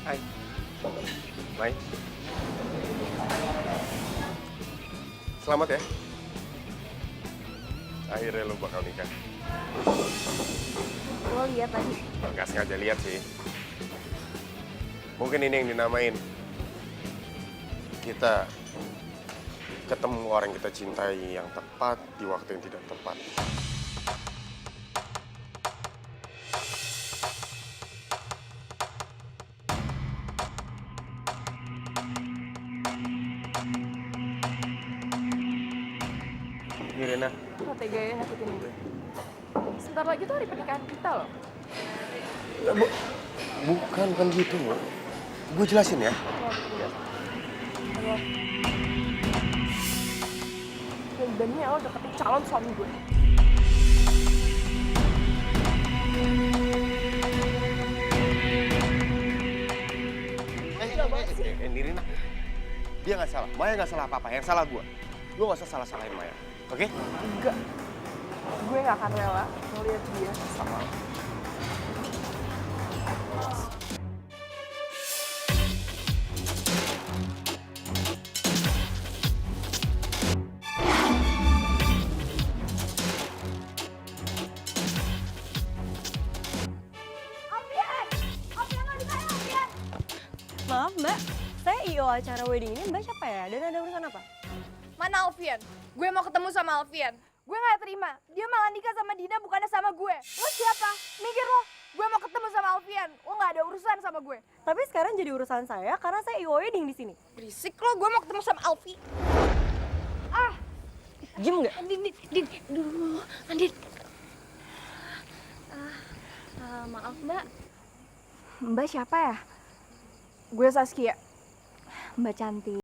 Hai. Mai. Selamat ya. Akhirnya lo bakal nikah. Lo lihat tadi. Nggak sengaja lihat sih. Mungkin ini yang dinamain kita ketemu orang yang kita cintai yang tepat di waktu yang tidak tepat. Irina, Lo tega ya nyakitin gue. Sebentar lagi tuh hari pernikahan kita loh. bukan gitu loh. Gue jelasin ya. Yang beraninya lo deketin calon suami gue. Nirina, dia nggak salah. Maya nggak salah apa-apa. Yang salah gue. Lo nggak usah salah-salahin Maya, oke? Enggak. Gue gak akan rela ngeliat dia sama lo. Maaf Mbak, saya IO acara wedding ini. Mbak siapa ya? Dan ada urusan apa? Mana Alfian? Gue mau ketemu sama Alfian. Gue gak terima. Dia malah nikah sama Dina bukannya sama gue. Lo siapa? Mikir lo. Gue mau ketemu sama Alfian. Lo gak ada urusan sama gue. Tapi sekarang jadi urusan saya karena saya IO wedding di sini. Berisik lo. Gue mau ketemu sama Alfi. Ah. Diem nggak? Din, dulu, Andin. Maaf Mbak, Mbak siapa ya? Gue Saskia. Mbak cantik.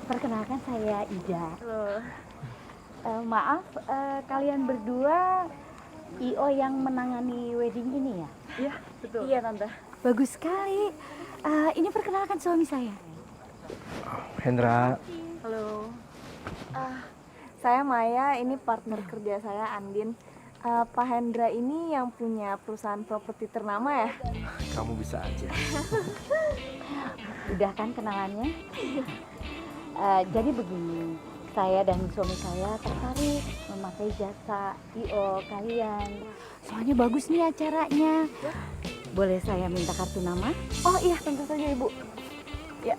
Perkenalkan saya Ida. Loh. Maaf, kalian berdua IO yang menangani wedding ini ya? Iya, betul. Iya Tante. Bagus sekali. Ini perkenalkan suami saya. Hendra, Halo. Saya Maya, ini partner kerja saya Andin. Pak Hendra ini yang punya perusahaan properti ternama ya? kamu bisa aja. Udah kan kenalannya? Jadi begini, saya dan suami saya tertarik memakai jasa IO kalian. Soalnya bagus nih acaranya. Boleh saya minta kartu nama? Oh iya, tentu saja Ibu. Ya.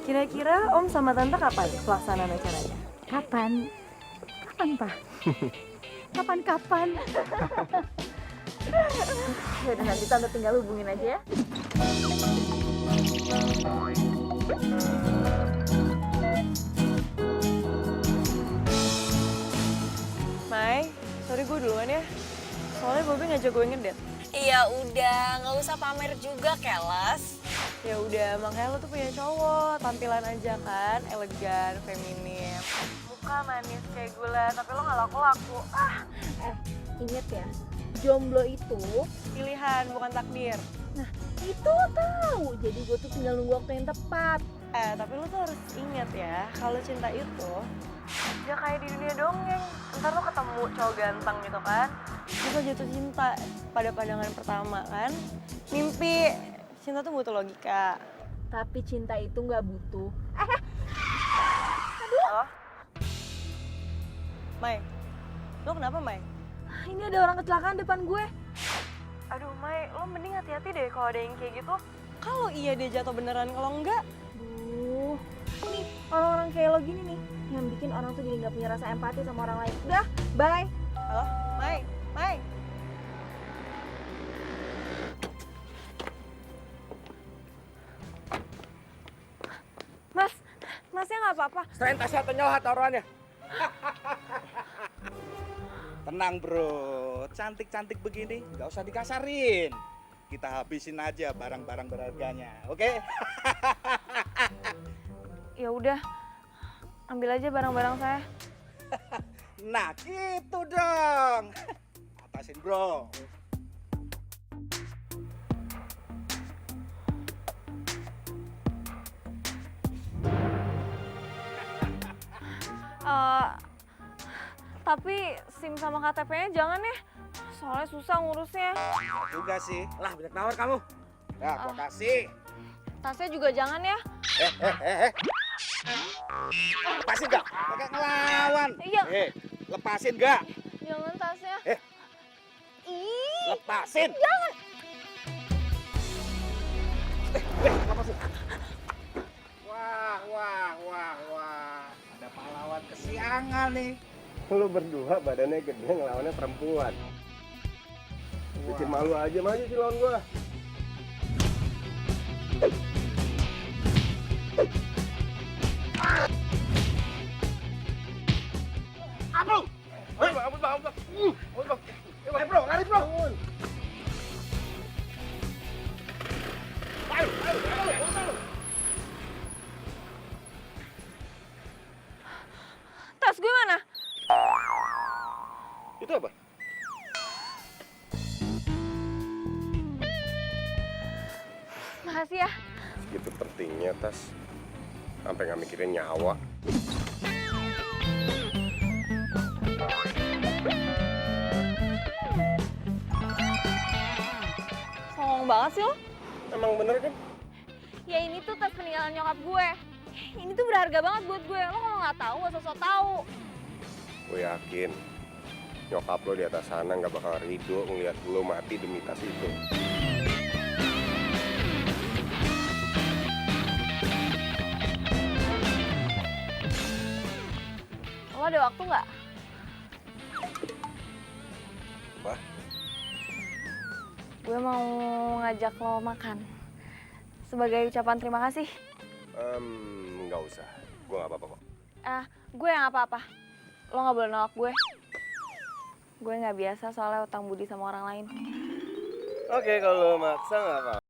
Kira-kira Om sama Tante kapan pelaksanaan acaranya? Kapan? Kapan, Pak? Kapan-kapan? Yaudah, nanti Tante tinggal hubungin aja ya. Mai, sorry gue duluan ya. Soalnya Bobby ngajak gue ngedate. Iya udah, nggak usah pamer juga keles. Ya udah, makanya lo tuh punya cowok. Tampilan aja kan, elegan, feminim. Muka manis kayak gula, tapi lo gak laku-laku. Ingat ya, jomblo itu, Pilihan, bukan takdir. itu tahu. Jadi gue tuh tinggal nunggu waktu yang tepat. Tapi lo tuh harus ingat ya, kalau cinta itu ya kayak di dunia dongeng. Ntar lo ketemu cowok ganteng gitu kan, terus lo jatuh cinta pada pandangan pertama kan. Mimpi, cinta tuh butuh logika. Tapi cinta itu nggak butuh. Halo? Mai, lo kenapa Mai? Ini ada orang kecelakaan depan gue. Aduh Mai, lo mending hati-hati deh kalau ada yang kayak gitu. Kalau iya dia jatuh beneran, kalau enggak. Duh, nih orang-orang kayak lo gini nih yang bikin orang tuh jadi nggak punya rasa empati sama orang lain. Udah, bye. Halo? Mai, Mai. Mas, masnya nggak apa-apa. Selain tasnya atau nyawa taruhannya. Tenang bro, cantik-cantik begini nggak usah dikasarin. Kita habisin aja barang-barang berharganya, oke? Ya udah, ambil aja barang-barang saya. Nah gitu dong. Atasin bro. Tapi SIM sama KTP-nya jangan ya. Soalnya susah ngurusnya. Juga sih. Lah banyak nawar kamu. Nah, gua kasih. Tasnya juga jangan ya. Lepasin gak? Pakai ngelawan. Iya. Lepasin gak? Jangan tasnya. Ih, Lepasin. jangan. Lepasin. Wah. Ada pahlawan kesiangan nih. Lu berdua badannya gede ngelawannya perempuan. Bikin malu aja, maju sih lawan gua. Ampun! Ampun, bro. Lari, bro. Ayo. Tas gue mana? Itu apa? Makasih ya. Segitu pentingnya tas. Sampai nggak mikirin nyawa. Songong banget sih lo. Emang bener kan? Ya ini tuh tas peninggalan nyokap gue. Ini tuh berharga banget buat gue. Lo kalau nggak tahu nggak sosok tahu. Gue yakin nyokap lo di atas sana nggak bakal ridho ngeliat lo mati demi tas itu. Lo ada waktu nggak? Apa? Gue mau ngajak lo makan. Sebagai ucapan terima kasih. Nggak usah. Gue nggak apa-apa kok. Gue yang apa-apa. Lo nggak boleh nolak gue. Gue nggak biasa soalnya utang budi sama orang lain. Oke, kalau maksa nggak apa-apa.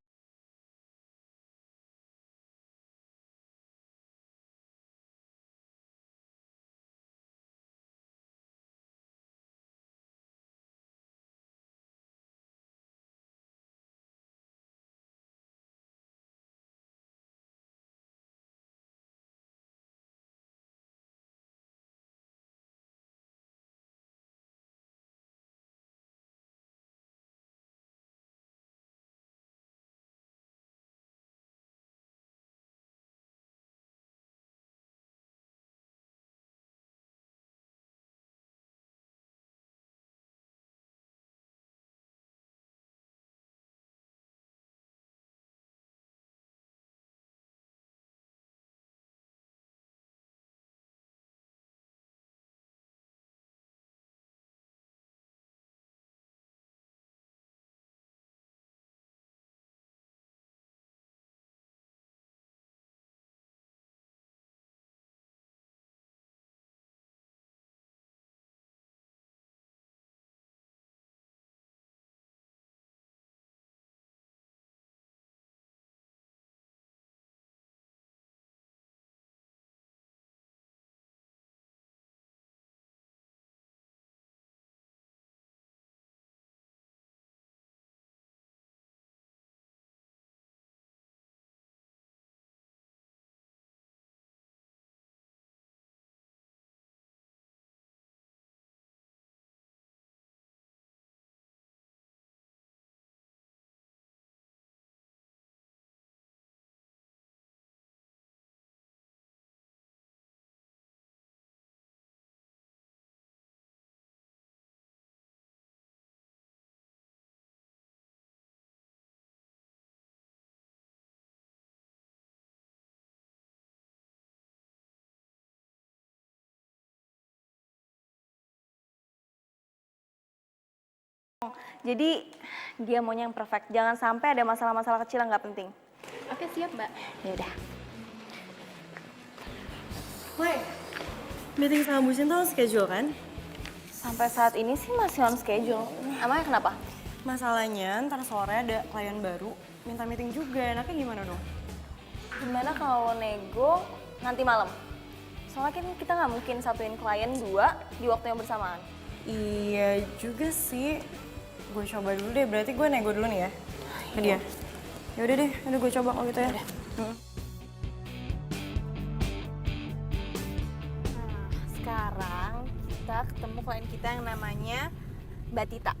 Jadi dia maunya yang perfect. Jangan sampai ada masalah-masalah kecil yang nggak penting. Oke, siap, Mbak. Ya udah. Woi, meeting sama Bu Sinta on schedule kan? Sampai saat ini sih masih on schedule. Emangnya kenapa? Masalahnya ntar sore ada klien baru, minta meeting juga. Enaknya gimana dong? Gimana kalau nego nanti malam? Soalnya kan kita nggak mungkin satuin klien 2 di waktu yang bersamaan. Iya juga sih. Gue coba dulu deh, berarti gue nego dulu nih ya ke dia. Ya udah deh, udah gue coba kalau gitu ya. Nah, sekarang kita ketemu klien kita yang namanya Mbak Tita.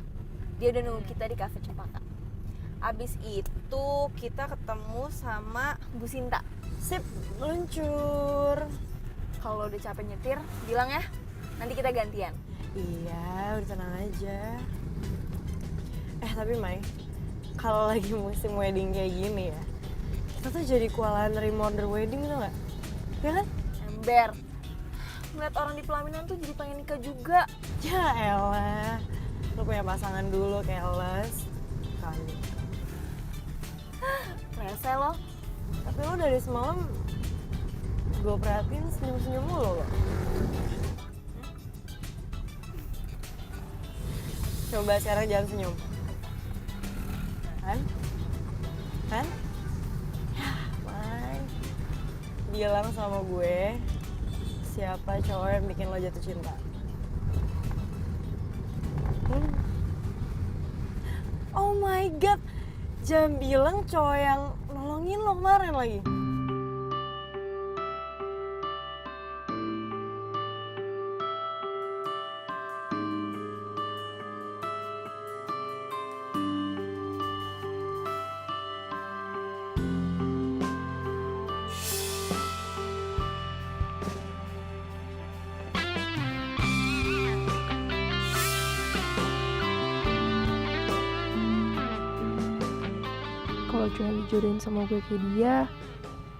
Dia udah nunggu kita di Cafe Cempaka. Abis itu kita ketemu sama Bu Sinta. Sip, meluncur. Kalau udah capek nyetir, bilang ya. Nanti kita gantian. Iya, udah tenang aja. Tapi Mai, kalau lagi musim wedding kayak gini ya, kita tuh jadi kewalahan nerima order wedding tuh nggak? Ya kan? Ember. Ngeliat orang di pelaminan tuh jadi pengen nikah juga. Ya elah, lu punya pasangan dulu, keles. Kali. Rese lo. Tapi lo dari semalam gue perhatiin senyum-senyum mulu lo. Coba sekarang jangan senyum. Kan? Ya, Mai. Bilang sama gue siapa cowok yang bikin lo jatuh cinta. Oh my god, jangan bilang cowok yang nolongin lo kemarin lagi. Kalau cuma dijodohin sama gue kayak dia,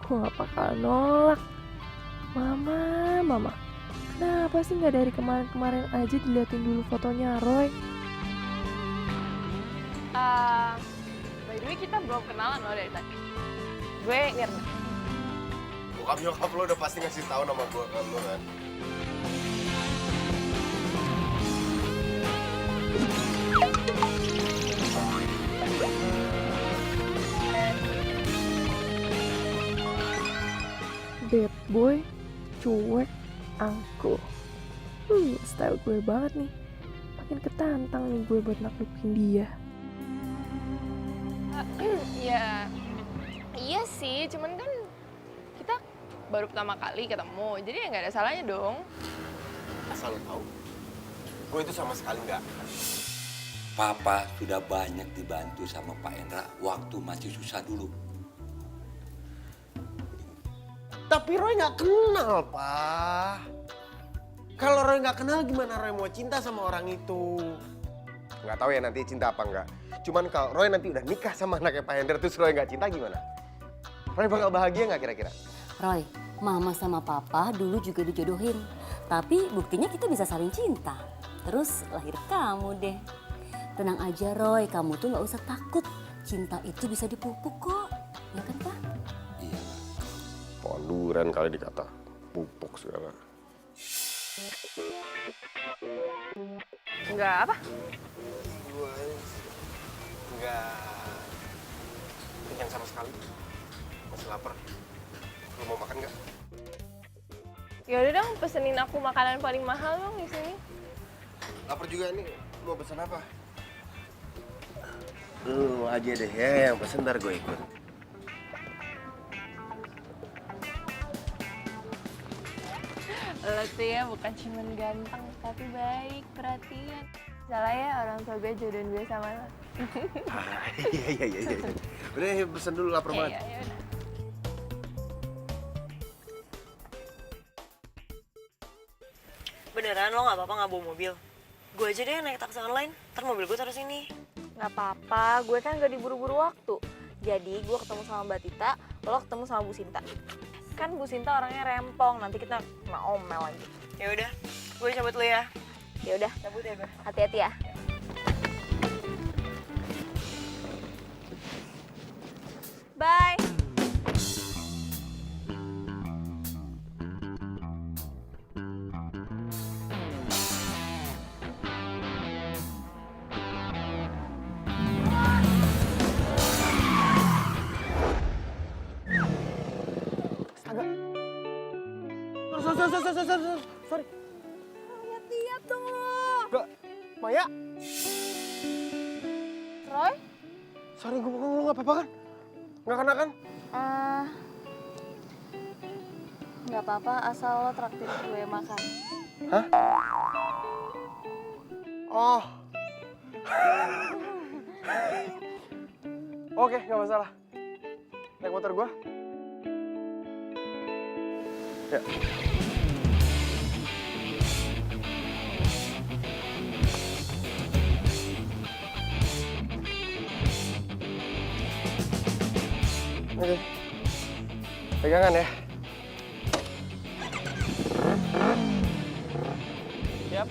gue gak bakal nolak. Mama, kenapa sih gak dari kemarin-kemarin aja diliatin dulu fotonya Roy? By the way, kita belum kenalan loh dari tadi. Gue Nirna. Bokap nyokap lo udah pasti ngasih tahu nama gue ke lo kan. Bad boy, cuek, angkuh. Style gue banget nih. Makin ketantang nih gue buat naklukin dia. Iya sih, cuman kan kita baru pertama kali ketemu, jadi ya nggak ada salahnya dong. Asal lo tahu, gue itu sama sekali nggak. Papa sudah banyak dibantu sama Pak Endra waktu masih susah dulu. Tapi Roy nggak kenal, Pak. Kalau Roy nggak kenal, gimana Roy mau cinta sama orang itu? Nggak tahu ya nanti cinta apa nggak. Cuman kalau Roy nanti udah nikah sama anaknya Pak Hendra, terus Roy nggak cinta gimana? Roy bakal bahagia nggak kira-kira? Roy, Mama sama Papa dulu juga dijodohin. Tapi buktinya kita bisa saling cinta. Terus lahir kamu deh. Tenang aja Roy, kamu tuh nggak usah takut. Cinta itu bisa dipupuk kok. Ya kan, Pak? Iya. Ponduran kali dikata pupuk segala. Enggak apa? Gue nggak kenyang sama sekali. Masih lapar. Lo mau makan nggak? Ya udah dong, pesenin aku makanan paling mahal dong di sini. Lapar juga nih. Mau pesen apa? Lu aja deh ya yang pesen, ntar gue ikut. Lo tuh ya bukan cuma ganteng, tapi baik, perhatian. Salah ya orang tua gue jodohin gue sama lo. Iya. Udah pesen dulu, lapar banget. Iya, udah. Beneran lo nggak apa-apa nggak bawa mobil? Gue aja deh naik taksi online, ntar mobil gue taruh sini. Nggak apa-apa, gue kan gak diburu-buru waktu. Jadi gue ketemu sama Mbak Tita, lo ketemu sama Bu Sinta. Kan Bu Sinta orangnya rempong, nanti kita kena omel lagi. Ya udah, gue cabut dulu ya. Ya udah, cabut ya gue. Hati-hati ya. Bye. Astaga. Sorry. Lihat-lihat dong lo. Gak, Maya. Roy? Sorry, gue lu gak apa-apa kan? Gak kena kan? Nggak apa-apa, asal lo traktir gue makan. Hah? Oh. Oke, gak masalah. Naik motor gua. Ya. Oke. Pegangan ya. Siap.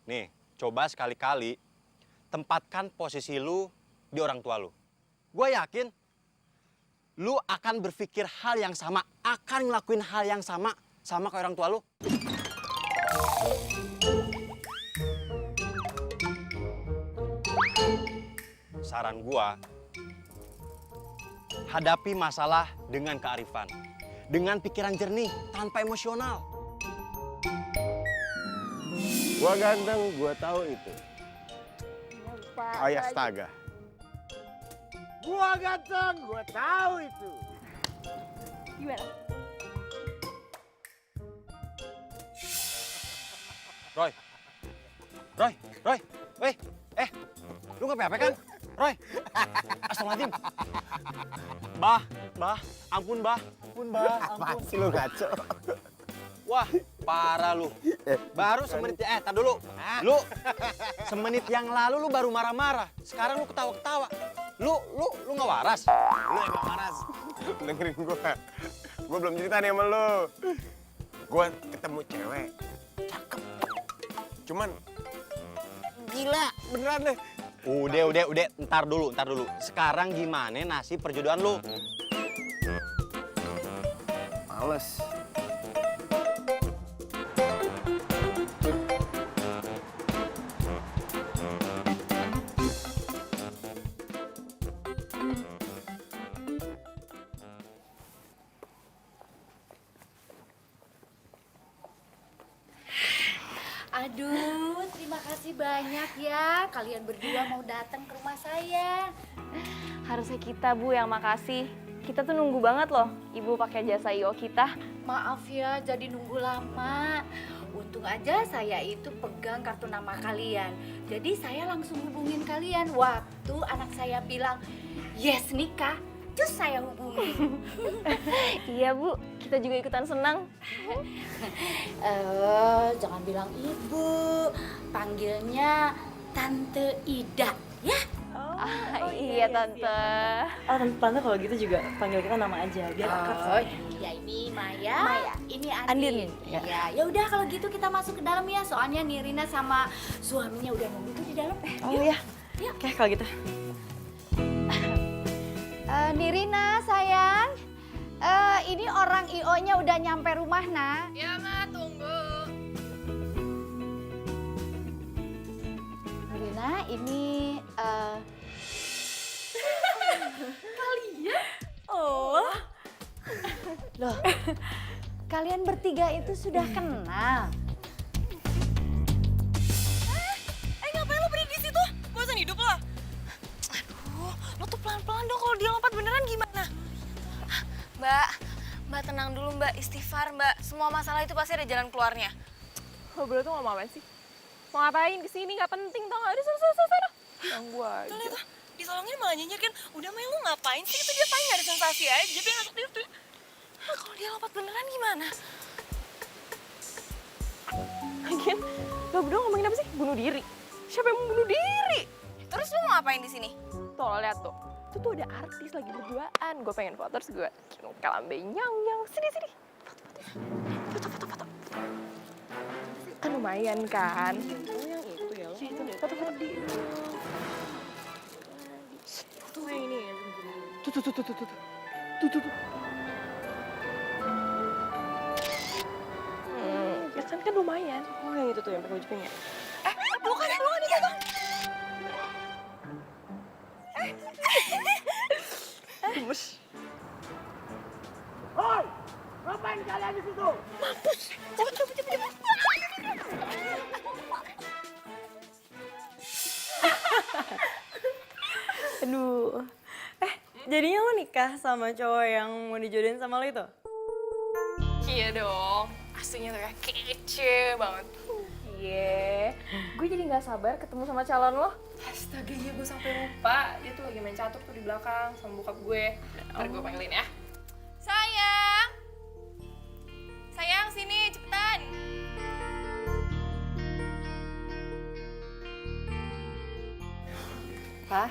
Nih, coba sekali-kali tempatkan posisi lu di orang tua lu. Gue yakin lu akan berpikir hal yang sama, akan ngelakuin hal yang sama kayak orang tua lu. Saran gua, hadapi masalah dengan kearifan, dengan pikiran jernih, tanpa emosional. Gua ganteng, gua tahu itu. Ayah astaga. Gua ganteng, gua tahu itu. Gimana? Roy, weh, lu nggak apa-apa kan? Roy, astagfirullahaladzim. Bah, ampun bah. Apaan sih lu ngaco? Wah, parah lu. Baru semenit, tar dulu. Lu semenit yang lalu lu baru marah-marah. Sekarang lu ketawa-ketawa. Lu nggak waras. Lu yang gak waras. Dengerin gua. Gua belum cerita nih sama lu. Gua ketemu cewek. Cakep. Cuman gila, beneran deh. Udah, ntar dulu. Sekarang gimana nasib perjodohan lu? Males. Aduh, terima kasih banyak ya. Kalian berdua mau datang ke rumah saya. Harusnya kita, Bu, yang makasih. Kita tuh nunggu banget loh, Ibu pakai jasa IO kita. Maaf ya, jadi nunggu lama. Untung aja saya itu pegang kartu nama kalian. Jadi saya langsung hubungin kalian. Waktu anak saya bilang, yes nikah, terus saya hubungin. Iya, Bu. Kita juga ikutan senang. Jangan bilang ibu, panggilnya Tante Ida, ya? Iya, Tante. Oh, Tante kalau gitu juga panggil kita nama aja, biar akrab. Oh iya, ini Maya. Ini Andin. Iya, ya udah kalau gitu kita masuk ke dalam ya. Soalnya Nirina sama suaminya udah nunggu tuh di dalam. Oh iya. Oke, kalau gitu. Nirina sayang, ini orang IO-nya udah nyampe rumah, nak. Ya, Ma, tunggu. Nirina, ini kalian? Oh. Loh, kalian bertiga itu sudah kenal. Ngapain lo berdiri di situ? Bosan hidup lo? Aduh, lo tuh pelan-pelan dong kalau dia lompat beneran gimana? Mbak tenang dulu Mbak, istighfar Mbak. Semua masalah itu pasti ada jalan keluarnya. Lo berdua tuh ngomong apa sih? Mau ngapain kesini? Nggak penting tau nggak? Udah selesai. Ganggu aja. Tuh lihat tuh, ditolongin malah nyinyir kan. Udah Mel, lo ngapain sih? Itu dia paling gak ada sensasi aja, dia masuk itu. Kalau dia lompat beneran gimana? Lagian, lo berdua ngomongin apa sih? Bunuh diri. Siapa yang mau bunuh diri? Terus lo mau ngapain di sini? Tuh, lo lihat tuh. Itu tuh ada artis lagi berduaan. Gue pengen foto, terus gue kalambe nyang. Sini. Foto. Kan lumayan kan? Oh, yang itu ya. Itu deh, foto di. Tuh yang ini ya. Tuh. Ya kan lumayan. Oh, yang itu tuh yang pakai baju pink ya. Bukan itu. Gemes. Hoi, ngapain kalian di situ? Mampus. Cepet. Aduh. Jadinya lo nikah sama cowok yang mau dijodohin sama lo itu? Iya dong. Aslinya tuh kayak kece banget. Iya. Gue jadi nggak sabar ketemu sama calon lo. Astaga, iya gue sampai lupa. Dia tuh lagi main catur tuh di belakang sama bokap gue. Ntar gue panggilin ya. Sayang, sini cepetan. Pak,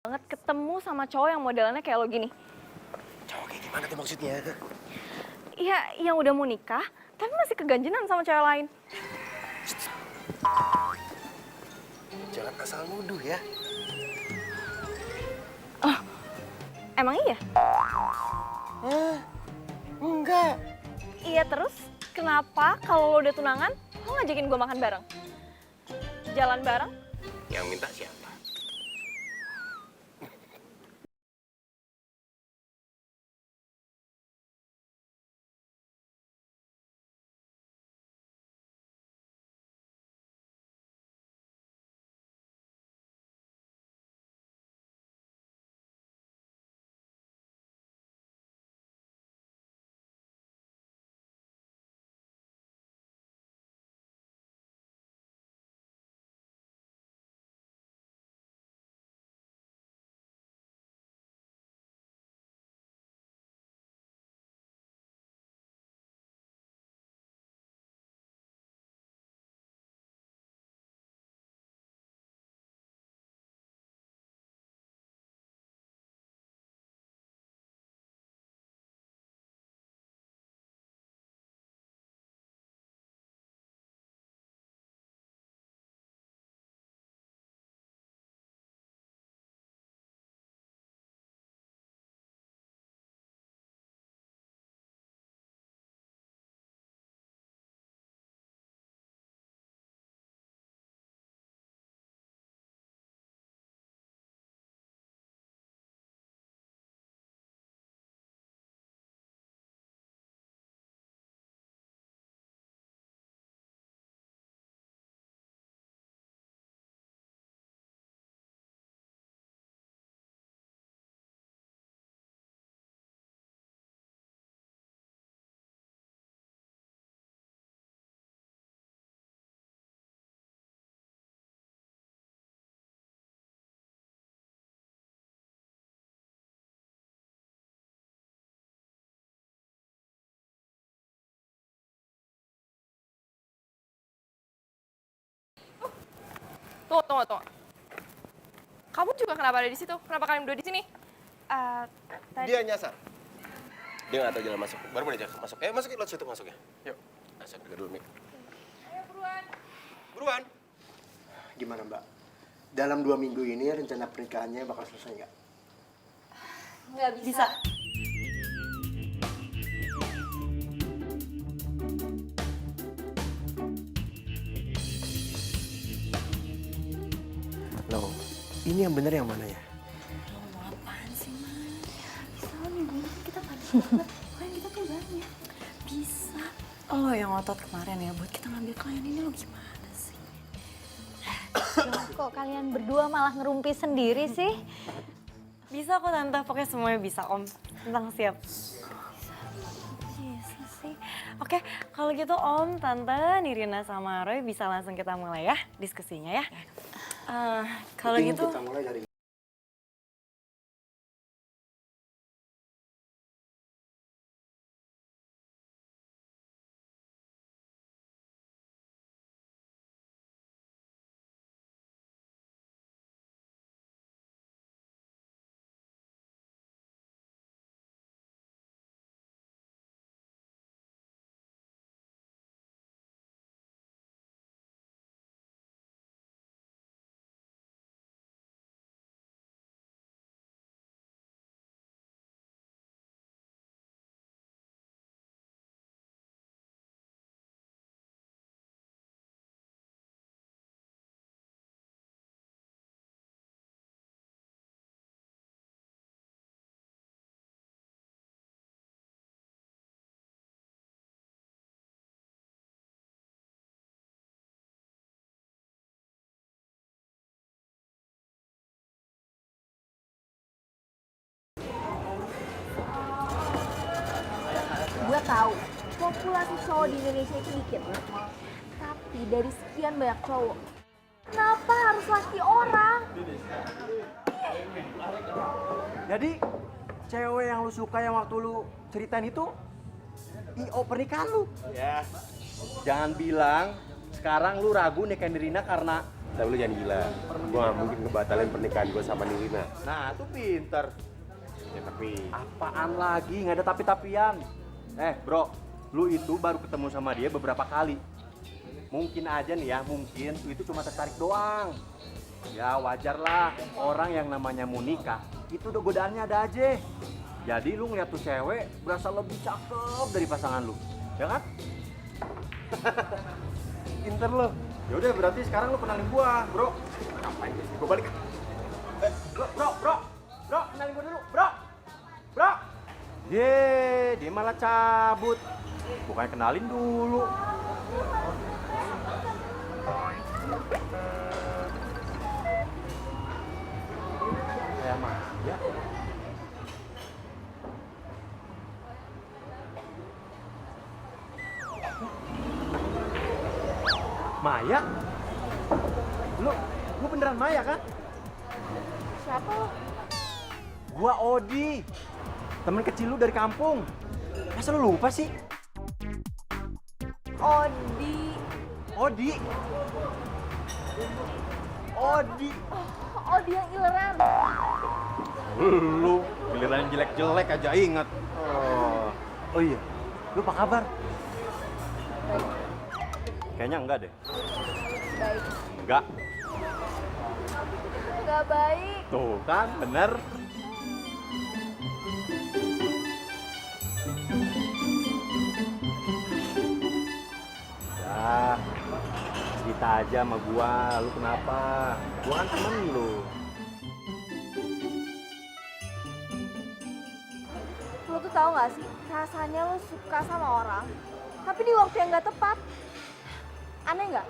banget ketemu sama cowok yang modelannya kayak lo gini. Cowok kayak gimana tuh maksudnya? Iya, yang udah mau nikah, tapi masih keganjenan sama cewek lain. Jangan asal nuduh ya. Oh, emang iya? Enggak. Iya terus, kenapa kalau lo udah tunangan, lo ngajakin gue makan bareng? Jalan bareng? Yang minta siapa? Tunggu. Kamu juga kenapa ada di situ? Kenapa kalian berdua di sini? Dia nyasar. Dia nggak tahu jalan masuk. Baru mau diajak masuk. Masuk ke situ masuk ya. Yuk. Asal dulu Mik. Ayo buruan. Buruan. Gimana Mbak? Dalam 2 minggu ini rencana pernikahannya bakal selesai nggak? Nggak bisa. Loh, ini yang bener yang mana ya? Apaan sih, Man? Bisa lo minggu ini kita padat banget. Klien kita tuh banyak. Bisa. Lo yang ngotot kemarin ya buat kita ngambil klien ini lo gimana sih? Kok kalian berdua malah ngerumpi sendiri sih? Bisa kok Tante, pokoknya semuanya bisa Om. Tentang siap. Bisa sih. Oke, kalau gitu Om, Tante, Nirina sama Roy bisa langsung kita mulai ya diskusinya ya. Kalau Mungkin gitu, kita mulai dari Gue tahu populasi cowok di Indonesia itu dikit. Tapi dari sekian banyak cowok, kenapa harus laki orang? Jadi cewek yang lu suka yang waktu lu ceritain itu IO pernikahan lu. Ya, jangan bilang sekarang lu ragu nikahin Rina karena Tapi lu jangan gila. Gue gak mungkin ngebatalin pernikahan gue sama Nirina. Nah, tuh pinter. Ya tapi... Apaan lagi? Nggak ada tapi-tapian. Bro, lu itu baru ketemu sama dia beberapa kali. Mungkin aja nih ya, mungkin lu itu cuma tertarik doang. Ya wajar lah, orang yang namanya mau nikah, itu udah godaannya ada aja. Jadi lu ngeliat tuh cewek berasa lebih cakep dari pasangan lu, ya kan? Pinter lo. Ya udah berarti sekarang lu kenalin gua, bro. Ngapain sih? Gue balik. Bro, kenalin gua dulu, bro. Dia malah cabut. Bukannya kenalin dulu. Kayak Maya. Maya? Lu beneran Maya kan? Siapa lo? Gua Odi, temen kecil lu dari kampung. Masa lu lupa sih? Odi. Odi. Odi yang ileran. Lu giliran jelek-jelek aja inget. Oh iya, lu apa kabar? Baik. Kayaknya enggak deh. Baik. Enggak. Gak baik. Tuh kan, bener. Ya, cerita aja sama gua, lu kenapa? Gua kan temen lu. Lo tuh tahu gak sih, rasanya lo suka sama orang, tapi di waktu yang gak tepat. Aneh nggak?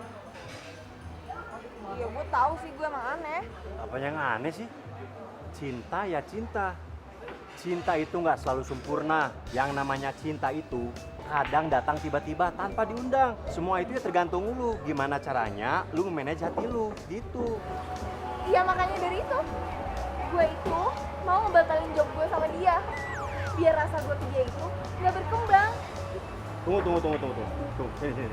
Iya, gue tahu sih, gue emang aneh. Apa yang aneh sih? Cinta ya cinta. Cinta itu nggak selalu sempurna. Yang namanya cinta itu kadang datang tiba-tiba tanpa diundang. Semua itu ya tergantung lu. Gimana caranya lu memanage hati lu, gitu. Iya, makanya dari itu, gue itu mau ngebatalin job gue sama dia. Biar rasa gue ke dia itu nggak berkembang. Tunggu. Sini.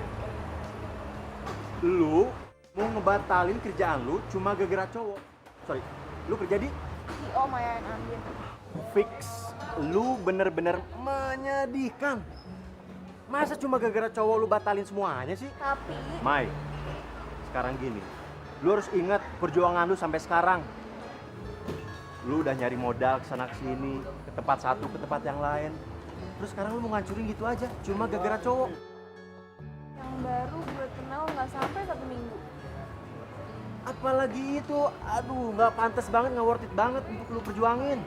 Lu mau ngebatalin kerjaan lu cuma gara-gara cowok. Sorry, lu kerja di Oh, Maya yang ambil. Fix. Lu bener-bener menyedihkan. Masa cuma gara-gara cowok lu batalin semuanya sih? Tapi Mai, sekarang gini, lu harus ingat perjuangan lu sampai sekarang. Lu udah nyari modal kesana kesini, ke tempat satu, ke tempat yang lain. Terus sekarang lu mau ngancurin gitu aja, cuma gara-gara cowok. yang baru gue kenal nggak sampai 1 minggu. Apalagi itu, aduh nggak pantas banget, nggak worth it banget untuk lu perjuangin.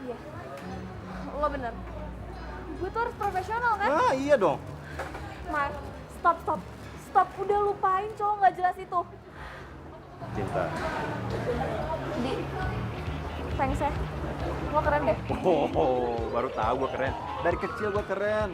Iya, lo bener. Gue tuh harus profesional kan? Ah iya dong. Mar, stop. Udah lupain cowok nggak jelas itu. Cinta. Di, thanks ya. Lo keren deh. Baru tahu gue keren. Dari kecil gue keren.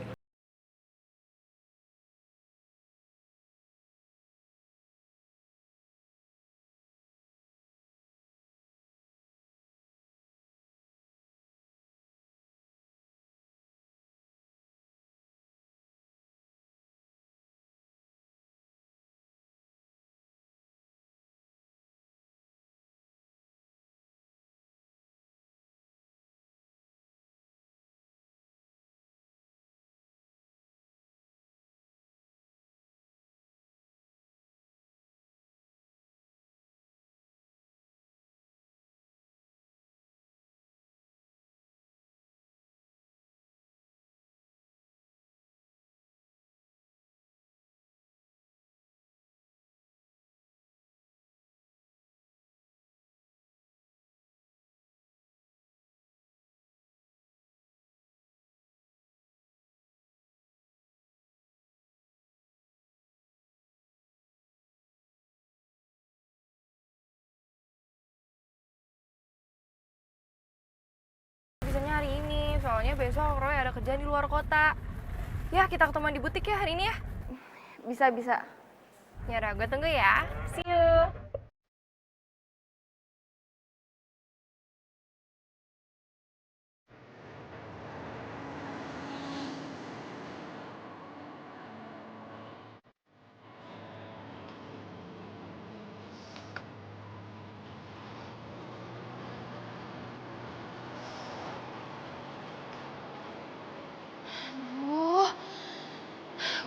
Bisanya hari ini, soalnya besok Roy ada kerjaan di luar kota. Ya, kita ketemuan di butik ya hari ini ya. Bisa. Yaudah, gue tunggu ya. See you.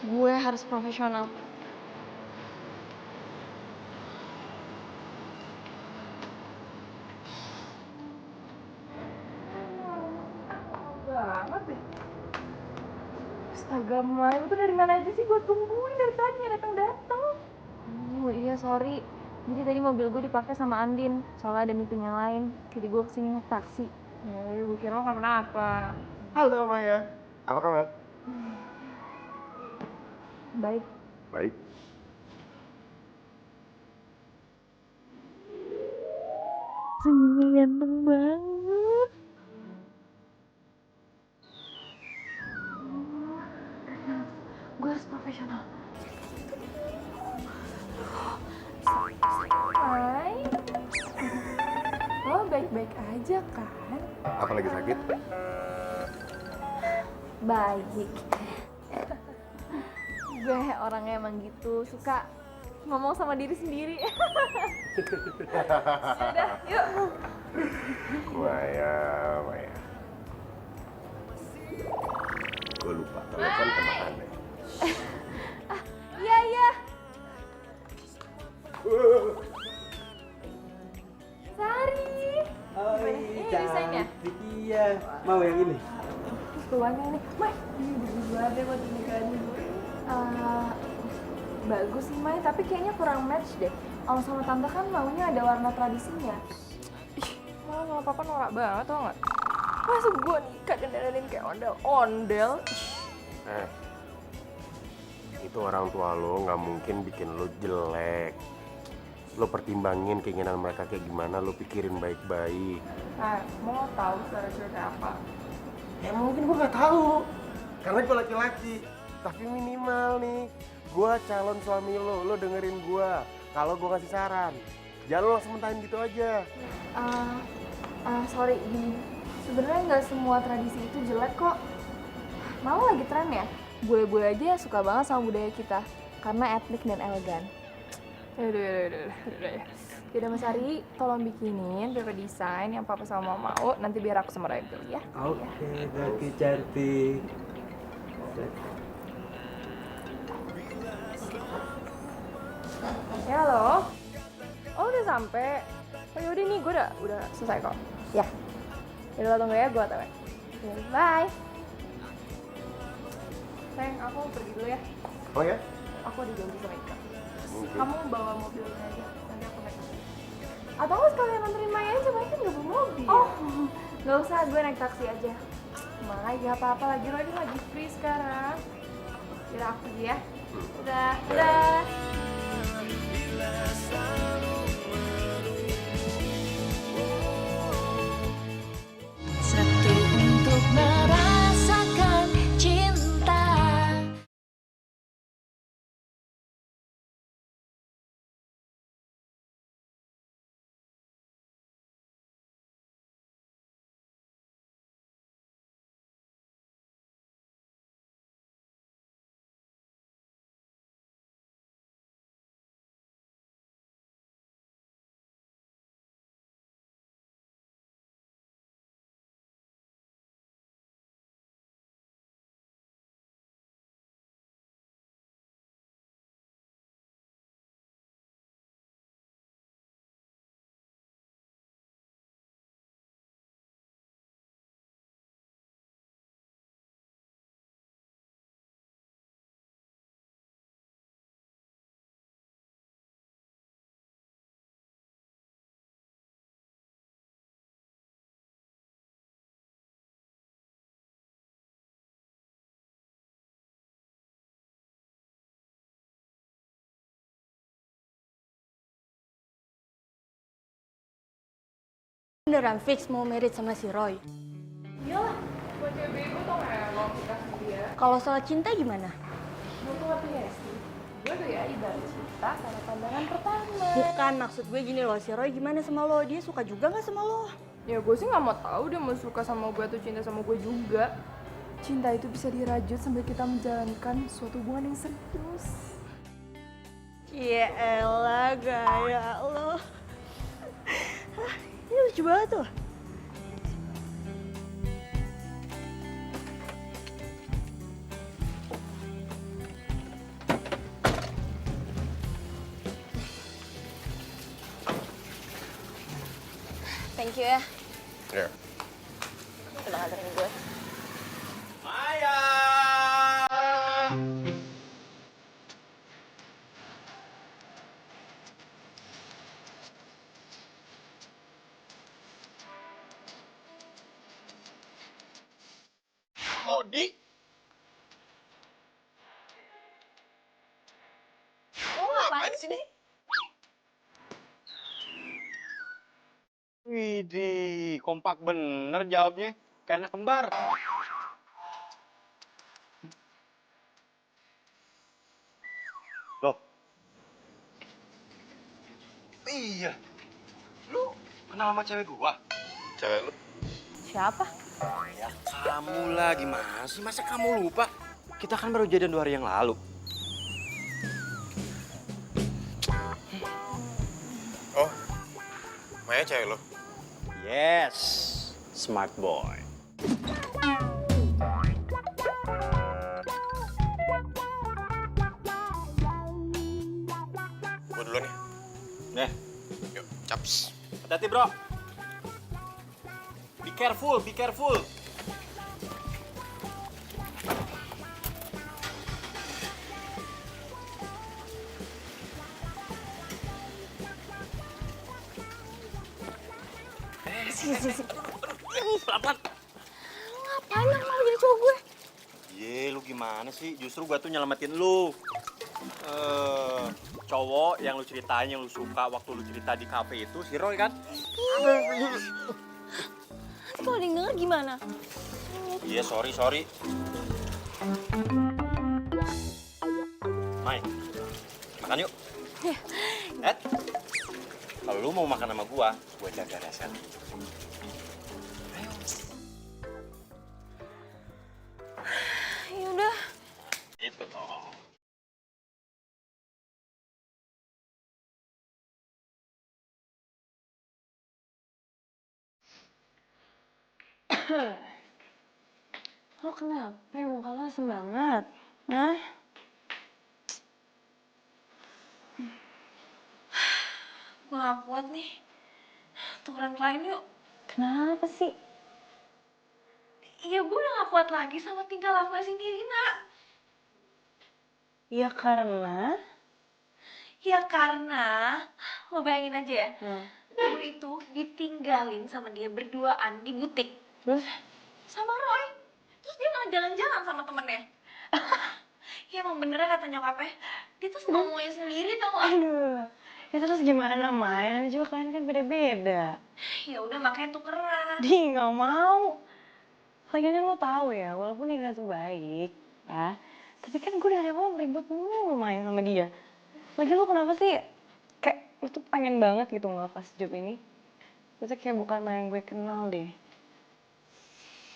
Gue harus profesional. Banget deh. Astaga, Mai, lu tuh dari mana aja sih? Gue tungguin dari tadi nggak datang-datang. Oh iya, sorry. Jadi tadi mobil gue dipakai sama Andin. Soalnya ada meeting yang lain. Jadi gue kesini naik taksi. Gue kira lo kenapa? Halo Maya, apa kabar? Baik. Baik. Senyumnya ganteng banget. Gue harus profesional. Hai. Lo baik-baik aja kan? Apa lagi sakit? Baik. Gue orangnya emang gitu, suka ngomong sama diri sendiri. Udah, yuk. Maya. Gue lupa telepon sama Aneh. Iya. Sari. Ini desainnya? Iya, mau yang ini? Keluarnya nih. Mai, ini berdua deh buat pernikahan gue. Bagus sih, Mai, tapi kayaknya kurang match deh. Om sama Tante kan maunya ada warna tradisinya. Malah sama papa norak banget tau gak? Masa gue nikah dan dandanin kayak ondel-ondel? Itu orang tua lo nggak mungkin bikin lo jelek. Lo pertimbangin keinginan mereka kayak gimana, lo pikirin baik-baik. Mau tahu cara cewek kayak apa? Ya mungkin gue nggak tahu, karena gue laki-laki. Tapi minimal nih, gue calon suami lo dengerin gue. Kalau gue ngasih saran, jangan lo langsung mentahin gitu aja. Sorry, gini. Sebenarnya nggak semua tradisi itu jelek kok. Malah lagi tren ya. Bule-bule aja suka banget sama budaya kita karena etnik dan elegan. Yaudah ya. Yaudah Mas Ari, tolong bikinin paper desain yang papa sama mama mau. Nanti biar aku sama Raya beli ya. Oke, kaki cantik. Ya halo. Oh udah sampai. Oh yaudah nih, gue udah selesai kok. Ya. Yaudah tunggu ya, gue otw. Bye. Sayang, aku mau pergi dulu ya. Oh ya? Aku ada janji sama Ika. Mungkin. Kamu bawa mobilnya aja. Nanti aku naik taksi. Atau nggak sekalian anterin Maya aja, Maya kan nggak bawa mobil. Oh, nggak usah, gue naik taksi aja. Maya gak apa-apa lagi, Roy lagi free sekarang. Yaudah aku pergi ya. Udah. Sakti untuk merasakan cinta. Beneran fix mau merit sama si Roy? Iyalah, gue cewek bego tau gak ya kalau kita sama dia. Kalau soal cinta gimana? Lo tuh ngerti gak sih? Gue tuh ya ibarat cinta karena pandangan pertama. Bukan, maksud gue gini loh, si Roy gimana sama lo? Dia suka juga gak sama lo? Ya gue sih gak mau tahu dia mau suka sama gue atau cinta sama gue juga. Cinta itu bisa dirajut sambil kita menjalankan suatu hubungan yang serius. Ya elah, gaya lo. Ini lucu banget tuh. Thank you ya. Ya. Udah nganterin gue. Maya. Odi. Lo ngapain sih, Di? Widih, kompak bener jawabnya. Kayak anak kembar. Loh. Iya. Lu kenal sama cewek gua? Cewek lu? Siapa? Ya kamu lah, gimana sih? Masa kamu lupa? Kita kan baru jadian 2 hari yang lalu. Oh, Maya cewek lo? Yes, smart boy. Gue duluan ya. Nih, Yuk, caps. hati-hati bro. Be careful, be careful. Pelan-pelan. Ngapain yang mau jadi cowok gue? Ye, lu gimana sih? Justru gua tuh nyelamatin lu. Cowok yang lu ceritain, yang lu suka waktu lu cerita di kafe itu, si Roy kan? Kalau ada yang denger gimana? Iya, sorry. Mai, makan yuk. Ed, kalau lu mau makan sama gua jaga rasa. Ya udah. Itu toh. Lo kenapa? Muka lo asem banget. Hah? Gue gak kuat nih. Tukeran klien yuk. Kenapa sih? Iya, gue udah gak kuat lagi sama tingkah laku si Nirina. Ya karena... Ya karena, lo bayangin aja ya, gue itu ditinggalin sama dia berduaan di butik. Terus? Sama Roy. Terus dia malah jalan-jalan sama temennya. Ya emang benernya kata nyokapnya, dia tuh ngomongnya sendiri tau gak? Aduh. Ya terus gimana, Mai? Namanya juga kalian kan beda-beda. Ya udah makanya tukeran. Di nggak mau. Lagian lo tahu ya, walaupun Nina tuh baik, ya. Tapi kan gue dari awal ribut mulu main sama dia. Lagian lo kenapa sih kayak lo tuh pengen banget gitu ngelepas job ini? Itu kayak bukan yang gue kenal deh.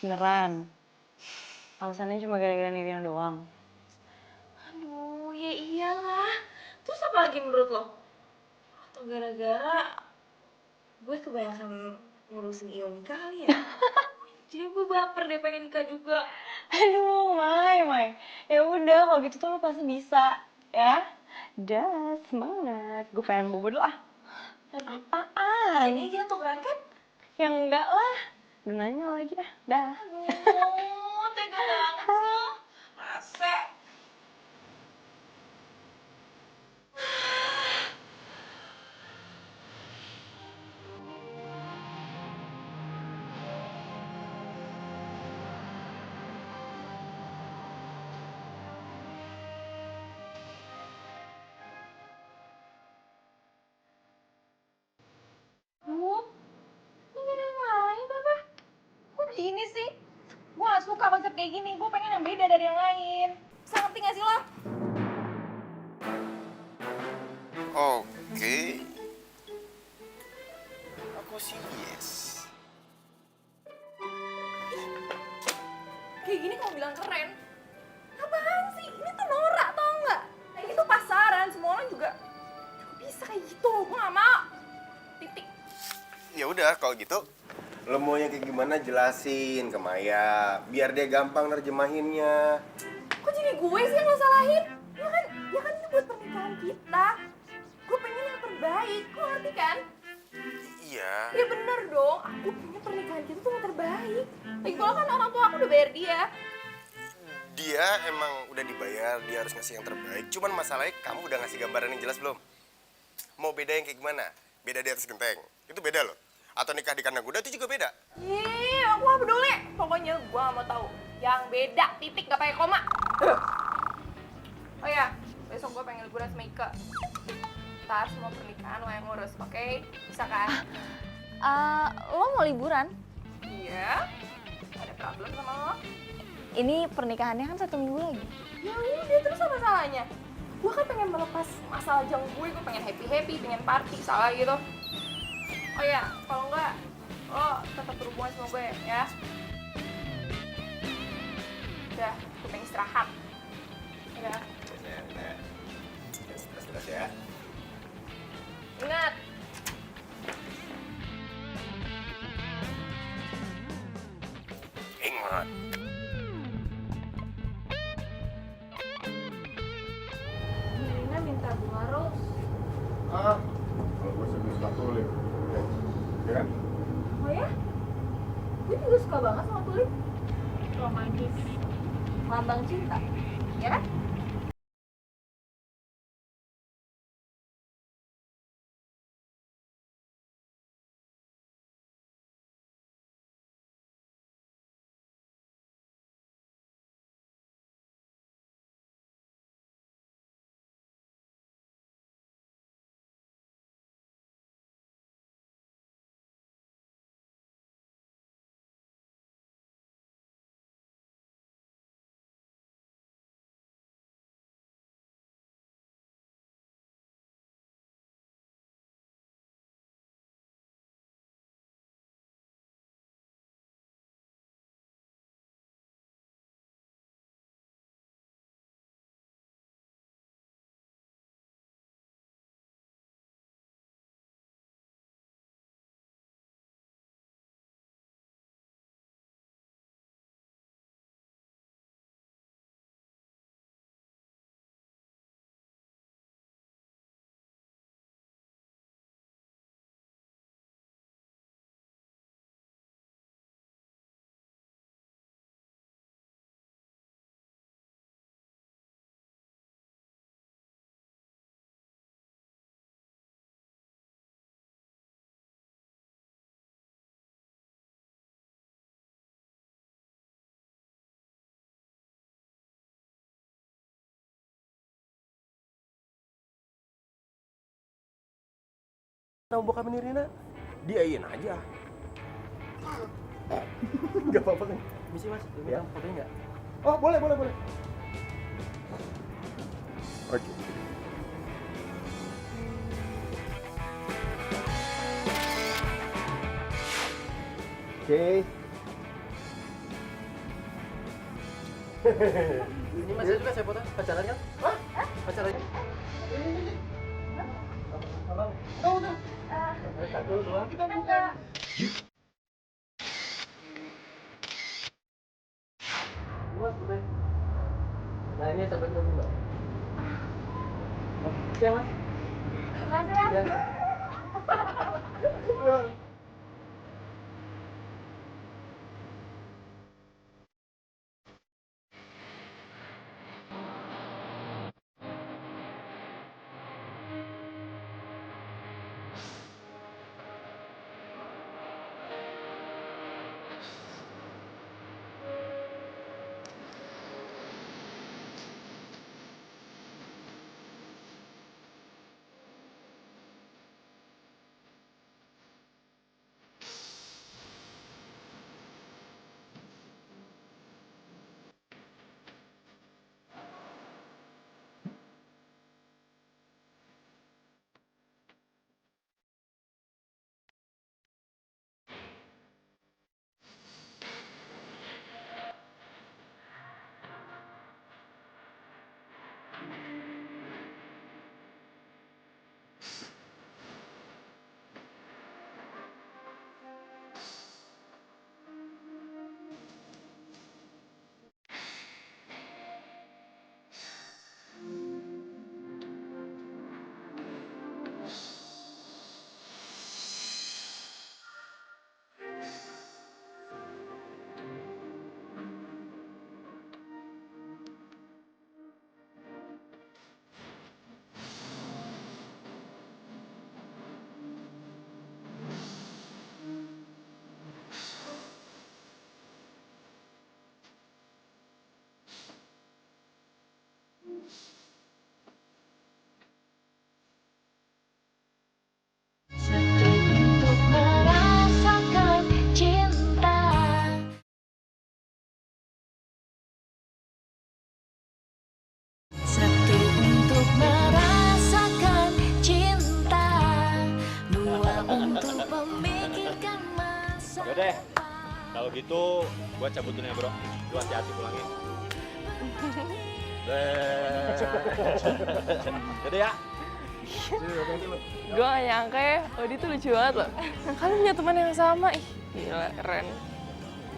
Beneran. Alasannya cuma gara-gara Nina doang. Aduh, ya iyalah. Terus apa lagi menurut lo? Atau gara-gara gue kebanyakan ngurusin Ion kali ya? Jadi gue baper deh pengen nikah juga. Aduh, Mai. Ya udah, kalau gitu tuh lo pasti bisa, ya. Dah, semangat. Gue pengen bobo dulu ah. Apaan? Ini dia tuh kan? Ya enggak lah. Udah nanya lagi ah. Dah. Aduh, tega banget sih. Masa? Ini gak ada yang lain apa? Kok gini sih? Gue gak suka konsep kayak gini, gue pengen yang beda dari yang lain. Bisa ngerti gak sih lo? Oke. Aku sih yes. Kayak gini kamu bilang keren. Apaan sih? Ini tuh norak tau nggak? Nah, ini tuh pasaran, semua orang juga bisa kayak gitu. Gue gak mau. Titik. Ya udah kalau gitu, lo maunya kayak gimana jelasin ke Maya, biar dia gampang nerjemahinnya. Kok jadi gue sih yang lo salahin? Ya kan ini buat pernikahan kita. Gue pengen yang terbaik, lo ngerti kan? Iya, Ya bener dong, aku punya pernikahan kita tuh yang terbaik. Lagi pula kan orang tua aku udah bayar dia. Dia emang udah dibayar, dia harus ngasih yang terbaik. Cuman masalahnya kamu udah ngasih gambaran yang jelas belum? Mau beda yang kayak gimana? Beda di atas genteng, itu beda loh. Atau nikah di kandang kuda itu juga beda. Ih, aku gak peduli. Pokoknya gua gak mau tahu. Yang beda, titik, gak pakai koma. Oh ya, besok gua pengen liburan sama Ika. Ntar semua pernikahan lo yang ngurus, oke? Bisa kan? Lo mau liburan? Iya. Ada problem sama lo? Ini pernikahannya kan 1 minggu lagi. Ya udah, terus apa salahnya? Gue kan pengen melepas masalah jam gue pengen happy-happy, pengen party, salah gitu. Oh ya, kalau enggak, lo tetap berhubungan sama gue ya. Udah, gue pengen istirahat. Udah. Stres ya. Ingat, Ingat. Nina minta bunga rose. Kalau gue suka tulip. Ya kan? Oh ya? Gue juga suka banget sama tulip. Romantis. Lambang cinta. Ya kan? Tahu bokap Nirina? Diain aja. Gak apa-apa kan? Misi mas, ini Ya. fotonya nggak? Oh, boleh. Oke. Oke. Ini mas juga saya foto, pacaran kan? Hah? Pacaran kan? Nah ini sampai ke mbak. Oke mas. Ya. Udah deh, kalau gitu gua cabut dulu ya bro. Lu hati-hati pulangin. Udah ya. Gue gak nyangka ya, Odi tuh lucu banget loh. Kalian punya teman yang sama, ih gila keren.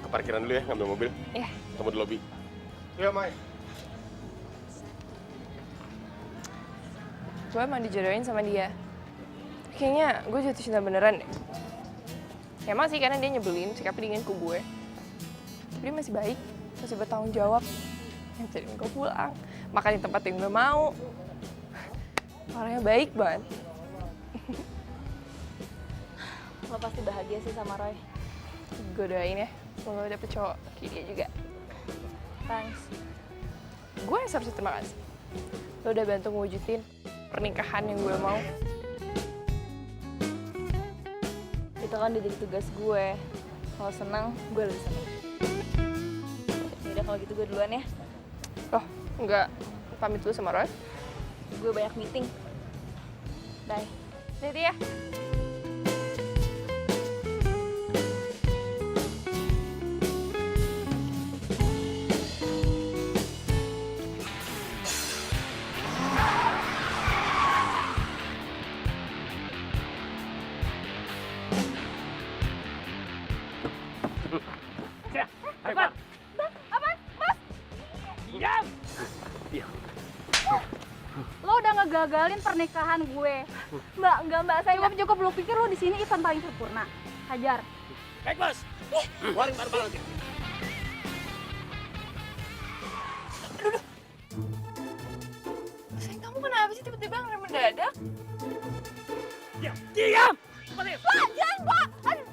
Ke parkiran dulu ya, ngambil mobil. Iya. Tunggu di lobi. Iya, Mai. Gue emang dijodohin sama dia. Kayaknya gue jatuh cinta beneran deh. Ya emang sih karena dia nyebelin, sikapnya dingin ke gue. Tapi dia masih baik, masih bertanggung jawab. Ngajarin gue pulang, makan di tempat yang gue mau. Orangnya baik banget. Lo pasti bahagia sih sama Roy. Gue doain ya, semoga lo dapet cowok kayak dia juga. Thanks. Gue yang seharusnya terima kasih. Lo udah bantu mewujudin pernikahan yang gue mau. Itu kan udah jadi tugas gue. Kalau senang, gue lebih senang. Yaudah kalau gitu gue duluan ya. Oh, enggak pamit dulu sama Roy? Gue banyak meeting. Bye. Jadi ya. Lo udah ngegagalin pernikahan gue. Mbak, saya cukup lu pikir lo di sini event paling sempurna. Hajar. Baik bos. Keluarin barang-barang. Sayang, kamu kenapa sih tiba-tiba ngerem mendadak? Diam. Pak, jangan, Pak! Aduh,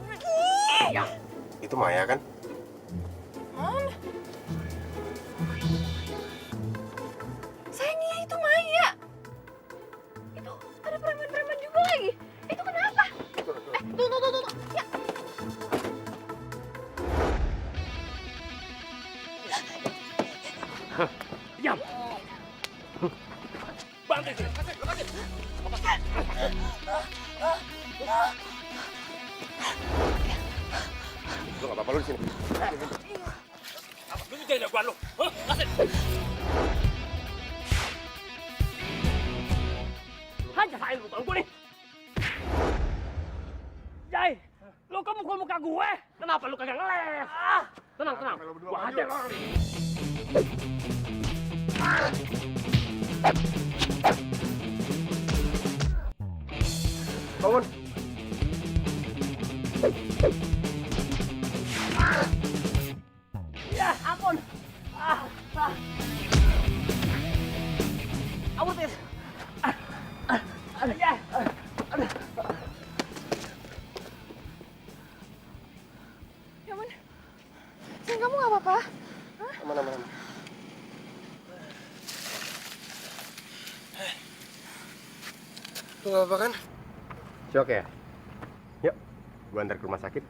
Itu Maya kan? mana? Sayangnya itu Maya. Itu ada preman-preman juga lagi. Itu kenapa? Tuh. Ya. Diam. Bantai sini. Lu nggak apa-apa lu di sini. Lu jangan jagoan lu. Kasih. Hanya saya lu tahu gue nih. Jai, lu kok mukul muka gue? Kenapa lu kagak ngeles? Tenang. Gua hajar. Bangun. Ya, ampun. Awas, Tis. Ya. Ya ampun. Sayang, kamu nggak apa-apa? Aman. Lu nggak apa-apa kan? Syok ya? Yuk, gua antar ke rumah sakit.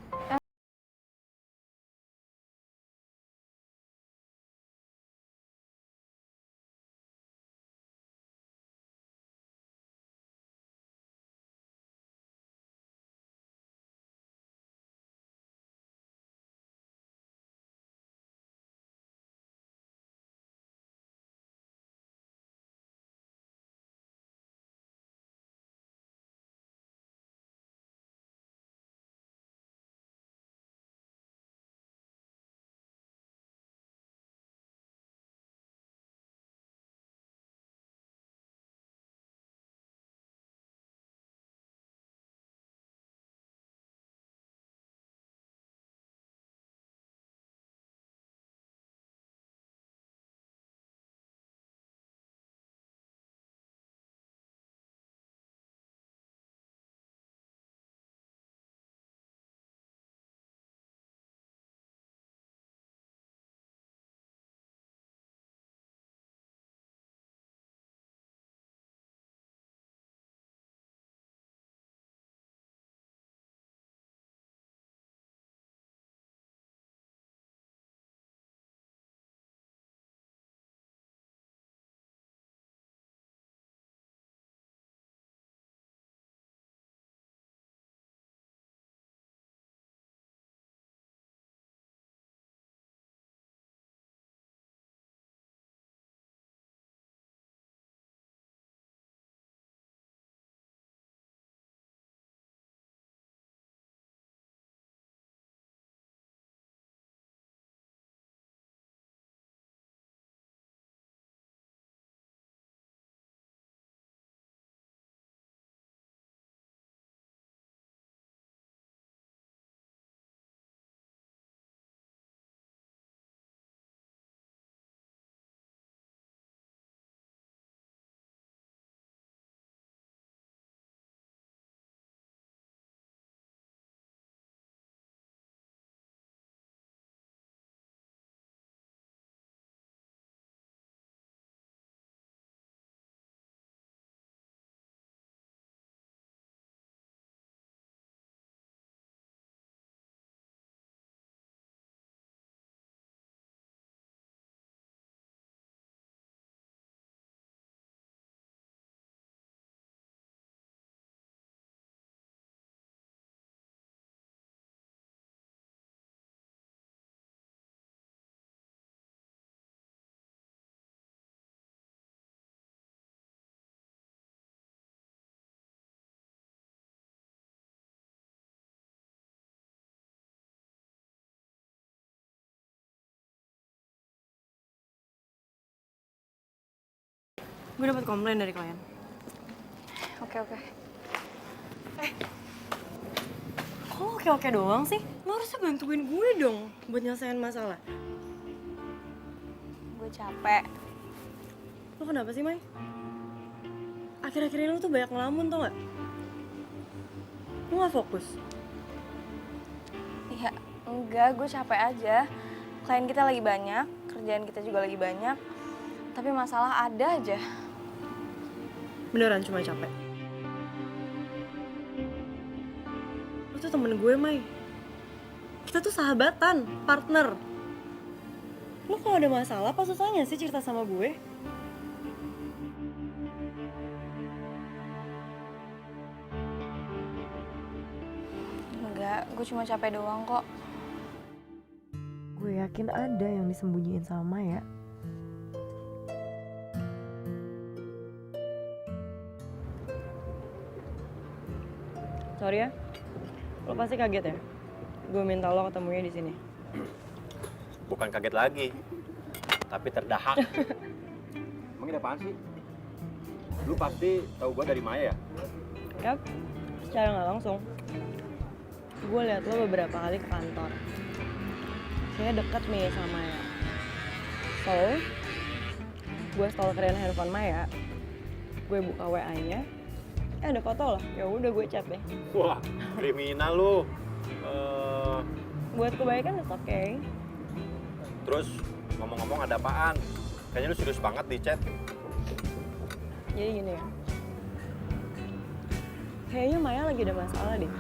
Gue dapat komplain dari klien. Oke. Kok lo oke-oke doang sih? Lo harusnya bantuin gue dong buat nyelesain masalah. Gue capek. Lo kenapa sih, Mai? Akhir-akhir ini lo tuh banyak ngelamun, tau gak? Lo gak fokus? Ya, enggak, gue capek aja. Klien kita lagi banyak, kerjaan kita juga lagi banyak. Tapi masalah ada aja. Beneran cuma capek? Lo tuh temen gue, Mai. Kita tuh sahabatan, partner. Lo kalau ada masalah, apa susahnya sih cerita sama gue? Enggak, gue cuma capek doang kok. Gue yakin ada yang disembunyiin sama Maya. Sorry ya, lo pasti kaget ya? Gue minta lo ketemunya di sini. Bukan kaget lagi, tapi terdahak. Emang ini apaan sih? Lu pasti tahu gua dari Maya ya? Yap, secara nggak langsung. Gue liat lo beberapa kali ke kantor. Kayaknya deket nih sama Maya. So, gue stalkerin handphone Maya. Gue buka WA-nya. Ada foto lah. Ya udah gue chat deh. Wah, kriminal lu. Buat kebaikan it's okay. Terus ngomong-ngomong ada apaan? Kayaknya lu serius banget di chat. Jadi gini ya. Kayaknya Maya lagi ada masalah deh.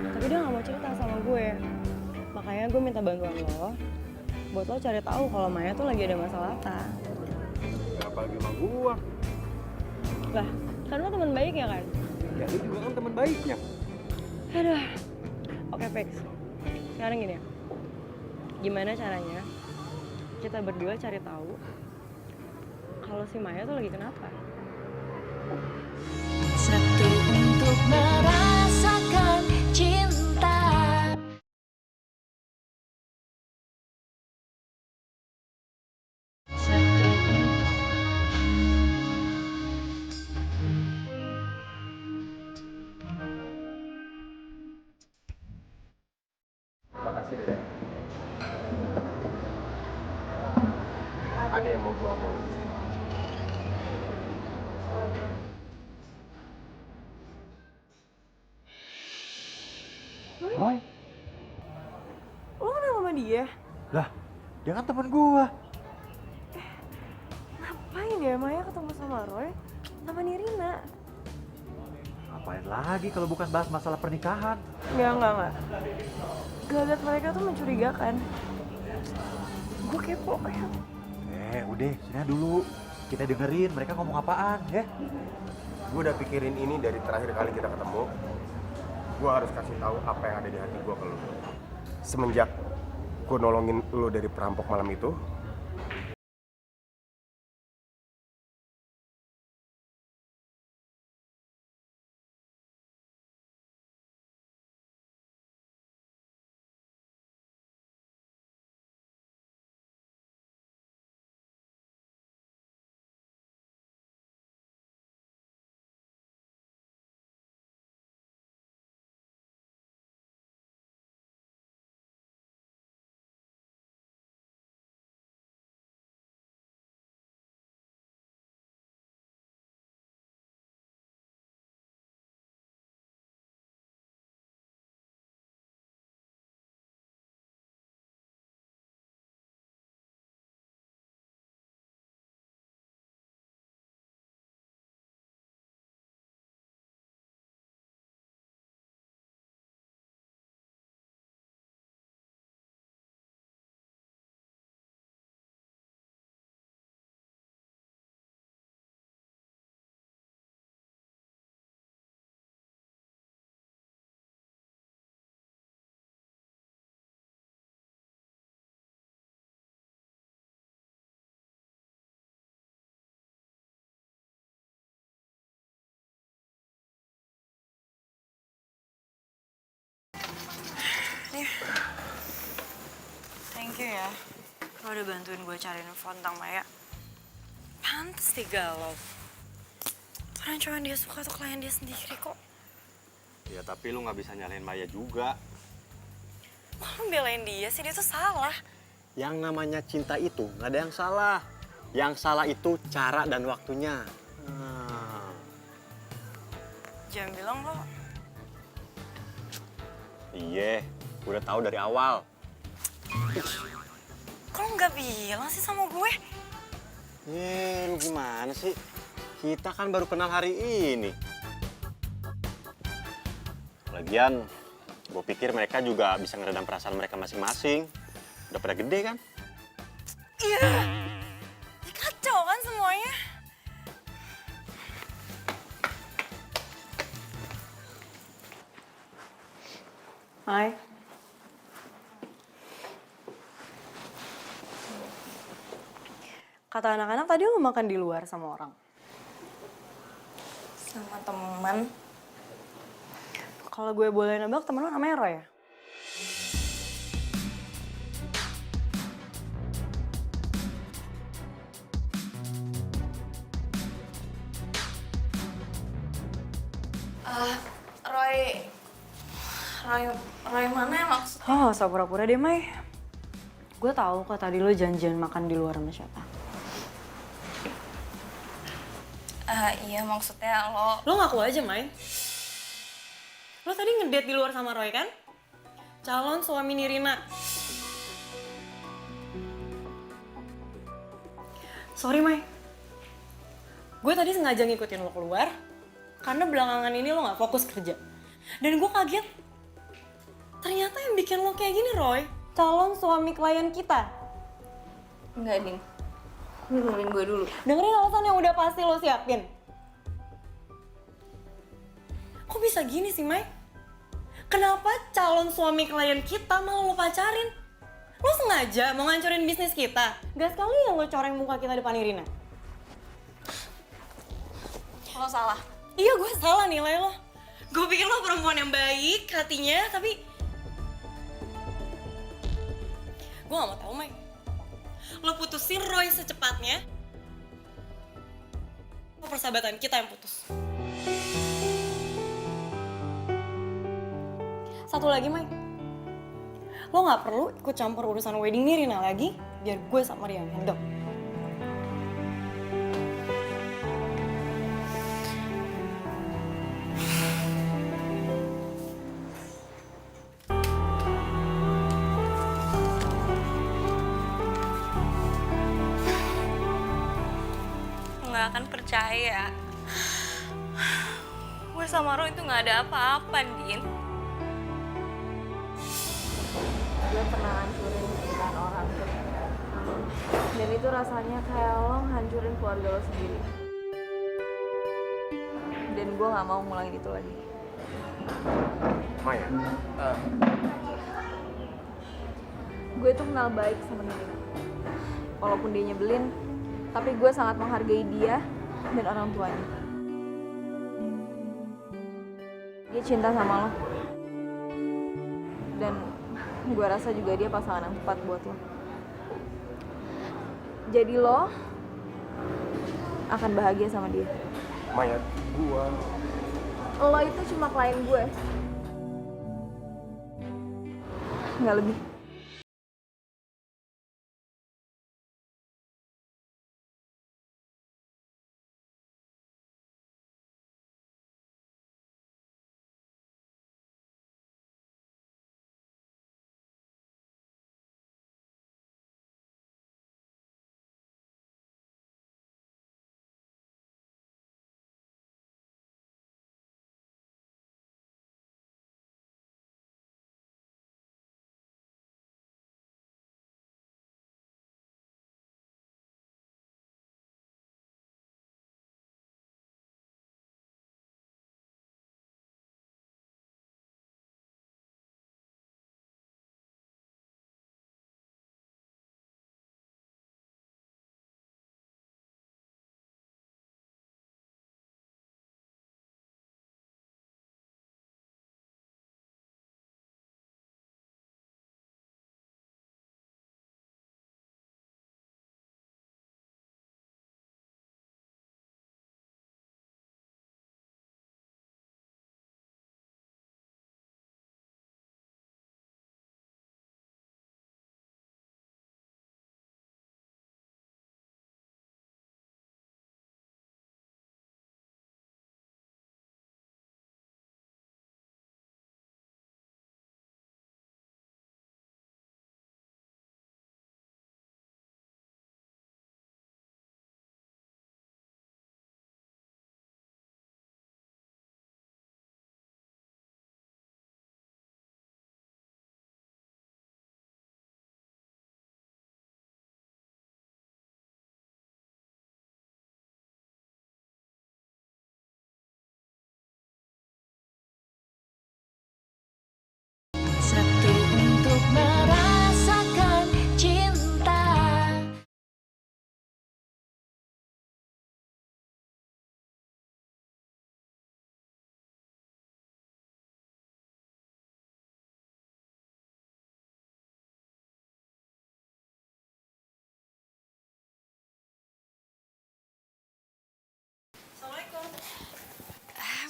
Tapi dia gak mau cerita sama gue. Makanya gue minta bantuan lo buat lo cari tahu kalau Maya tuh lagi ada masalah apa. Kenapa lagi sama gua? Lah, kan lo teman baiknya kan? Ya lu juga kan teman baiknya. Aduh. Oke, Pex. Sekarang gini ya. Gimana caranya kita berdua cari tahu kalau si Maya tuh lagi kenapa? Satu untuk merasakan cinta. Makasih deh. Ada yang mau gua omongin. Roy? Lo kenal sama dia? Lah, dia kan temen gua. Ngapain ya Maya ketemu sama Roy? Sama Nirina? Ngapain lagi kalau bukan bahas masalah pernikahan? Enggak. Gelagat mereka tuh mencurigakan. Gue kepo ya. Udah, sini dulu. Kita dengerin mereka ngomong apaan, ya? Gue udah pikirin ini dari terakhir kali kita ketemu. Gue harus kasih tahu apa yang ada di hati gue ke lo. Semenjak gue nolongin lo dari perampok malam itu, Thank you ya. Lo udah bantuin gue cari info tentang Maya. Pantes dia galau. Orang cuma yang dia suka tuh klien dia sendiri kok. Ya tapi lu nggak bisa nyalain Maya juga. Kok lu belain dia sih? Dia tuh salah. Yang namanya cinta itu nggak ada yang salah. Yang salah itu cara dan waktunya. Jangan bilang lo. Iya, udah tahu dari awal. Kok lo nggak bilang sih sama gue? Lu gimana sih? Kita kan baru kenal hari ini. Lagian, gue pikir mereka juga bisa ngeredam perasaan mereka masing-masing. Udah pada gede kan? Iya. Ya kacau kan semuanya. Hai. Kata anak-anak tadi lo makan di luar sama orang. Sama teman. Kalau gue boleh nebak, temen lo namanya Roy ya? Roy mana ya maksud? Oh, gak usah pura-pura deh, Mai. Gue tahu kok tadi lo janjian makan di luar sama siapa. Iya maksudnya lo. Lo ngaku aja, Mai. Lo tadi ngedate di luar sama Roy kan? Calon suami Nirina. Sorry, Mai. Gue tadi sengaja ngikutin lo keluar karena belakangan ini lo gak fokus kerja. Dan gue kaget. Ternyata yang bikin lo kayak gini, Roy, calon suami klien kita. Enggak, Din. Dengerin gue dulu. Dengerin alasan yang udah pasti lo siapin. Kok bisa gini sih, Mai? Kenapa calon suami klien kita malah lo pacarin? Lo sengaja mau ngancurin bisnis kita? Gak sekali yang lo coreng muka kita depan Irina. Lo salah. Iya, gue salah nilai lo. Gue pikir lo perempuan yang baik hatinya, tapi... Gue gak mau tahu, Mai. Lo putusin Roy secepatnya. Persahabatan kita yang putus. Satu lagi, Mai. Lo gak perlu ikut campur urusan wedding Nirina lagi, biar gue sama dia yang handle. Nggak akan percaya. Gue sama Roy itu nggak ada apa-apa, Din. Gue pernah hancurin pernikahan orang tuh. Dan itu rasanya kayak lo hancurin keluarga lo sendiri. Dan gue gak mau ngulangin itu lagi. Maya, Gue tuh kenal baik sama Nirina. Walaupun dia nyebelin, tapi gue sangat menghargai dia dan orang tuanya. Dia cinta sama lo. Dan gue rasa juga dia pasangan yang tepat buat lo. Jadi lo akan bahagia sama dia. Maya, Lo itu cuma klien gue. Nggak lebih.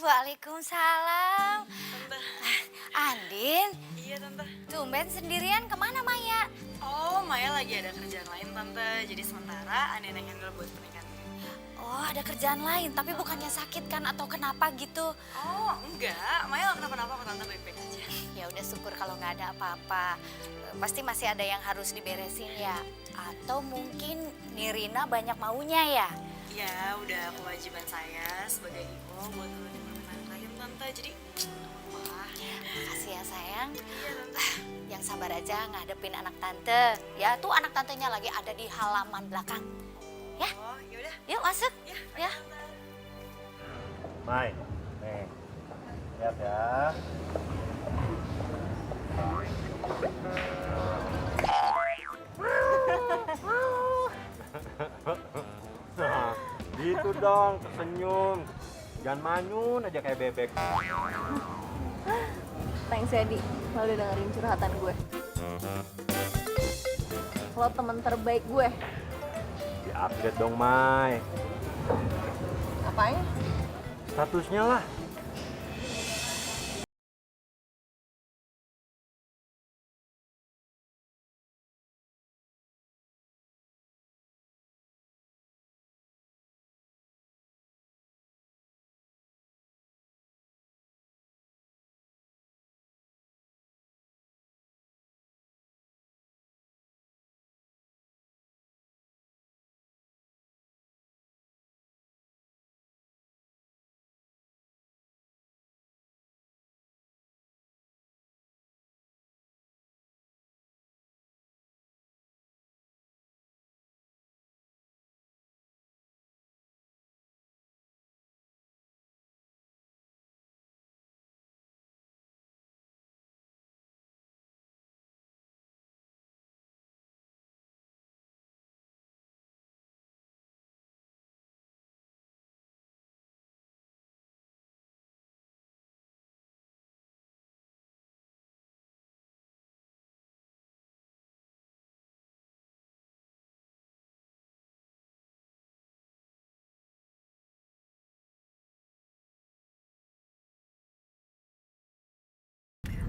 Waalaikumsalam. Tante. Andin, Iya tante. tumben sendirian kemana Maya? Oh, Maya lagi ada kerjaan lain tante. Jadi sementara Andin yang handle buat pernikahan. Oh, ada kerjaan lain, tapi bukannya sakit kan atau kenapa gitu? Oh, enggak. Maya gak kenapa-napa kok tante, baik-baik aja. Ya udah syukur kalau nggak ada apa-apa. Pasti masih ada yang harus diberesin ya. Atau mungkin Nirina banyak maunya ya? Ya, udah kewajiban saya sebagai ibu buat nurutin permintaan klien tante. Jadi, wah. Makasih ya sayang. Iya tante. Yang sabar aja ngadepin anak tante. Ya tuh anak tantenya lagi ada di halaman belakang. Ya? Oh, yaudah. Yuk masuk. Ya. Ya. Mai, nih, lihat ya. Nah, gitu dong, senyum. Jangan manyun aja kayak bebek. Thanks ya, Di. Lo udah dengerin curhatan gue. Lo temen terbaik gue. Di-update dong, Mai. Apanya? Statusnya lah.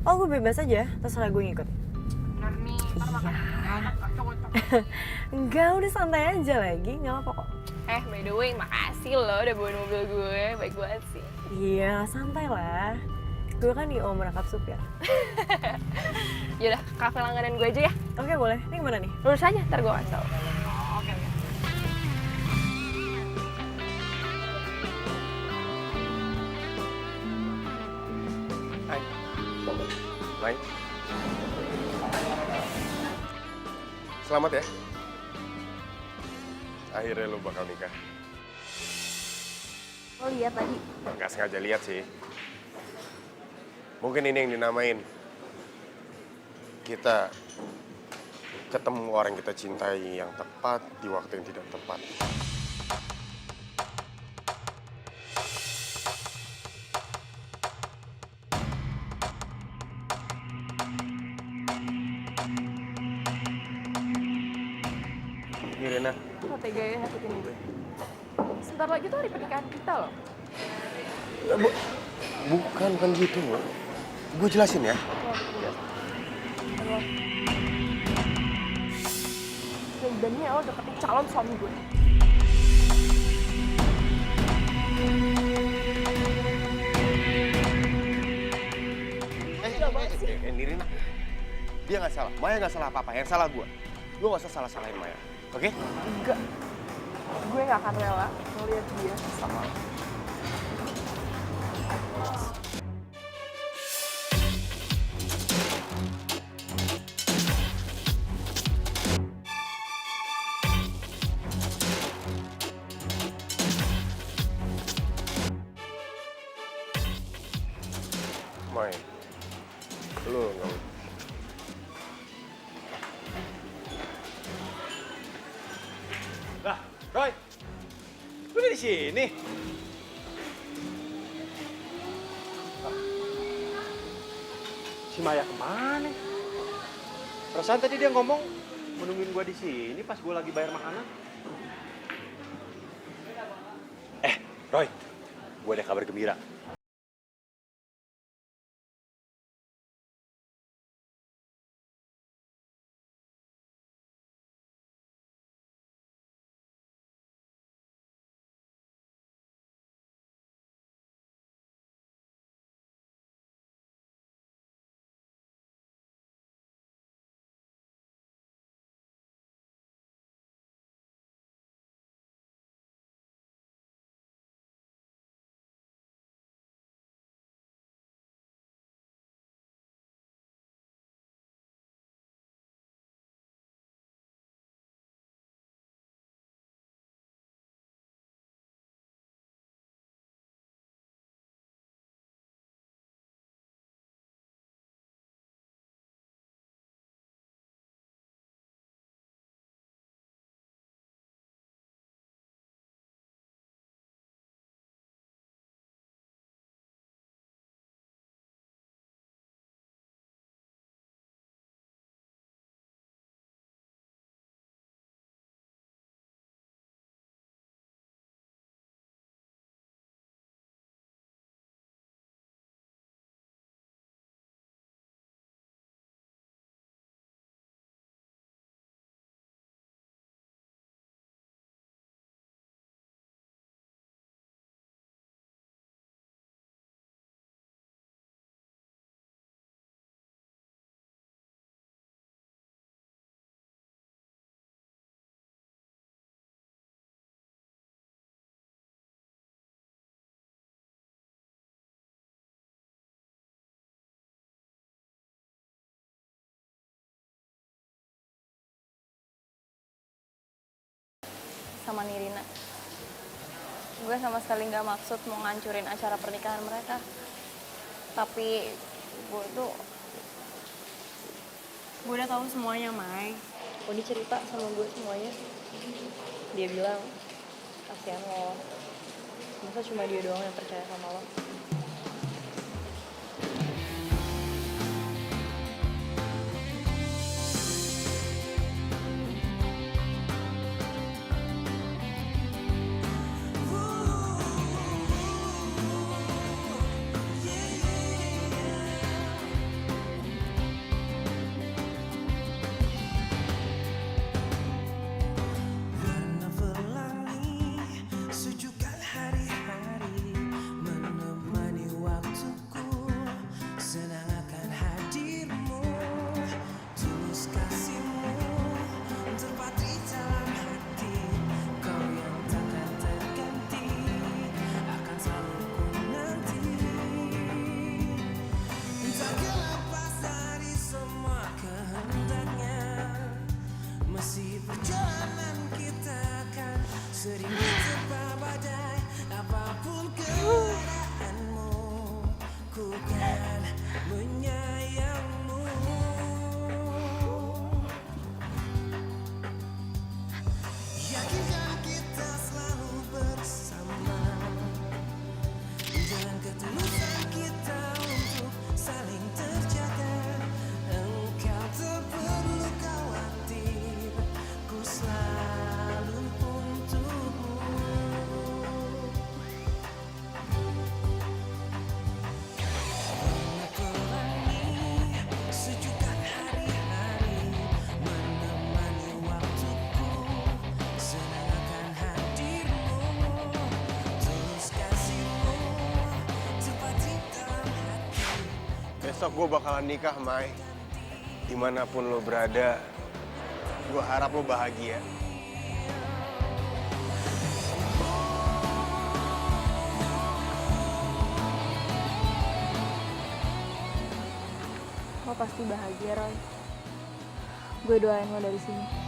Oh, gue bebas aja, terserah gue ngikut. Enggak, udah santai aja lagi, nggak apa kok. By the way, makasih lo udah bawain mobil gue. Baik banget sih. Iya, santai lah. Gue kan IO merangkap supir. Yaudah, kafe langganan gue aja ya. Oke, boleh. Ini kemana nih? Lurus aja, ntar gue kasih tau. Oke. Hai. Mai. Selamat ya. Akhirnya lu bakal nikah. Lo lihat tadi. Nggak sengaja lihat sih. Mungkin ini yang dinamain kita ketemu orang yang kita cintai yang tepat di waktu yang tidak tepat. Ini Rena. Lo tega ya nyakitin gue. Sebentar lagi tuh hari pernikahan kita loh. Bukan gitu. Gue jelasin ya. Dan ya lo deketin calon suami gue. Nirina. Dia nggak salah. Maya nggak salah apa-apa. Yang salah gue. Lo nggak usah salah-salahin Maya. Oke? Enggak. Gue gak akan rela ngeliat dia sama lo. Maya. Lo nggak. Lah, Roy. Lu udah di sini. Si Maya kemana? Perasaan tadi dia ngomong menungguin gua di sini pas gua lagi bayar makanan. Roy, gue ada kabar gembira. sama Nirina. Gue sama sekali nggak maksud mau ngancurin acara pernikahan mereka. Tapi gue udah tahu semuanya, Mai. Odi cerita sama gue semuanya. Dia bilang, kasihan lo. Masa cuma dia doang yang percaya sama lo? Besok gue bakalan nikah, Mai. Dimanapun lo berada, gue harap lo bahagia. Lo pasti bahagia, Roy. Gue doain lo dari sini.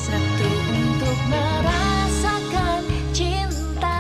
Satu untuk merasakan cinta.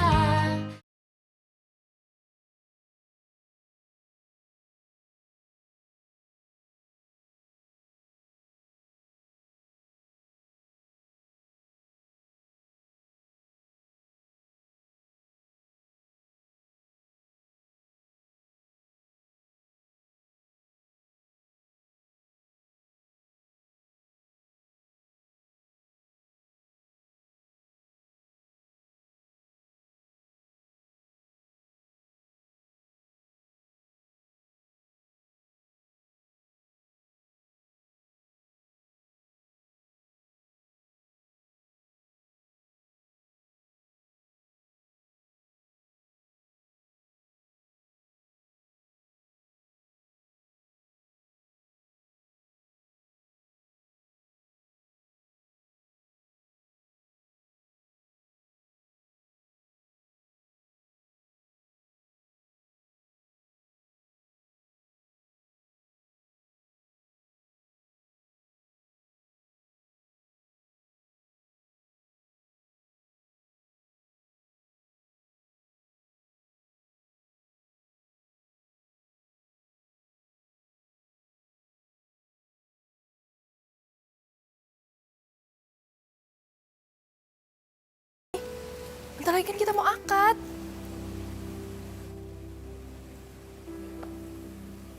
Bentar lagi kan kita mau akad.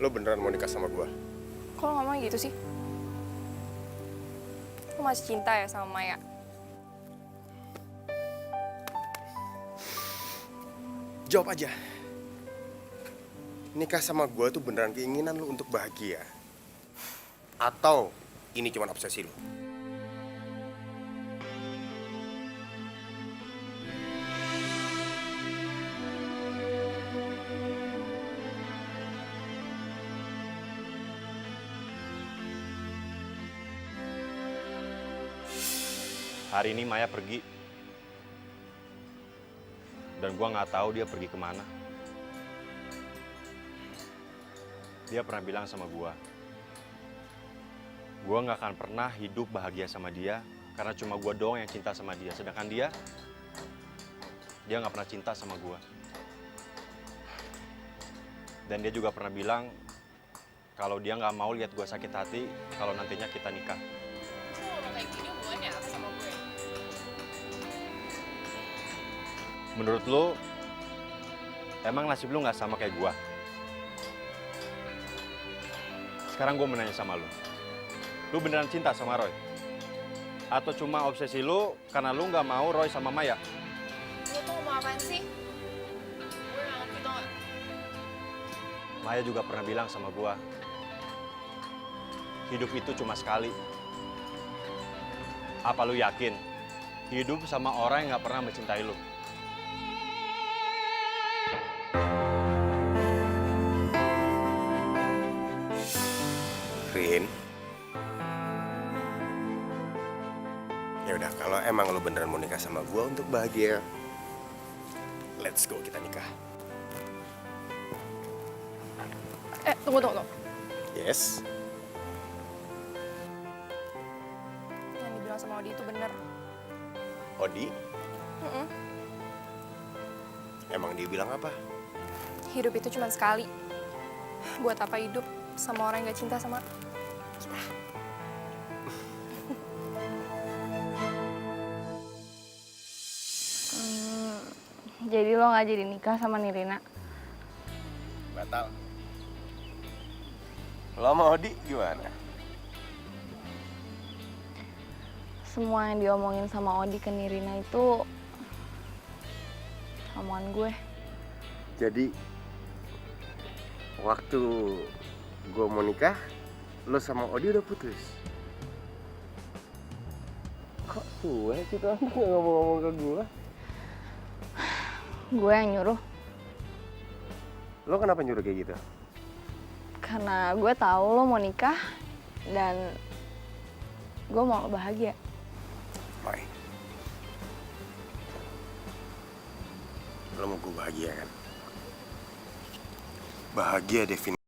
Lo beneran mau nikah sama gue? Kok lo ngomong gitu sih? Lo masih cinta ya sama Maya? Jawab aja. Nikah sama gue tuh beneran keinginan lo untuk bahagia? Atau ini cuma obsesi lo? Hari ini Maya pergi. Dan gue nggak tahu dia pergi kemana. Dia pernah bilang sama gue nggak akan pernah hidup bahagia sama dia karena cuma gue doang yang cinta sama dia. Sedangkan dia nggak pernah cinta sama gue. Dan dia juga pernah bilang kalau dia nggak mau lihat gue sakit hati kalau nantinya kita nikah. Terus lo ngomong kayak gini hubungannya apa sama gue? Menurut lo, emang nasib lo nggak sama kayak gue? Sekarang gue menanya sama lo. Lu beneran cinta sama Roy? Atau cuma obsesi lu karena lu nggak mau Roy sama Maya? Lo tuh ngomong apaan sih? Gue nggak ngerti tau nggak? Maya juga pernah bilang sama gua, hidup itu cuma sekali. Apa lu yakin hidup sama orang yang nggak pernah mencintai lu? Rin. Ya udah, kalau emang lo beneran mau nikah sama gue untuk bahagia, let's go, kita nikah. Tunggu. Yes. Yang dibilang sama Odi itu bener. Odi? Emang dia bilang apa? Hidup itu cuma sekali. Buat apa hidup sama orang yang gak cinta sama kita? Jadi lo nggak jadi nikah sama Nirina? Batal. Lo sama Odi gimana? Semua yang diomongin sama Odi ke Nirina itu omongan gue. Jadi, waktu gue mau nikah, lo sama Odi udah putus? Kok gue sih tuh nggak ngomong-ngomong ke gue? Gue yang nyuruh. Lo kenapa nyuruh kayak gitu? Karena gue tahu lo mau nikah dan gue mau lo bahagia. Mai, lo mau gue bahagia kan? Bahagia definisi.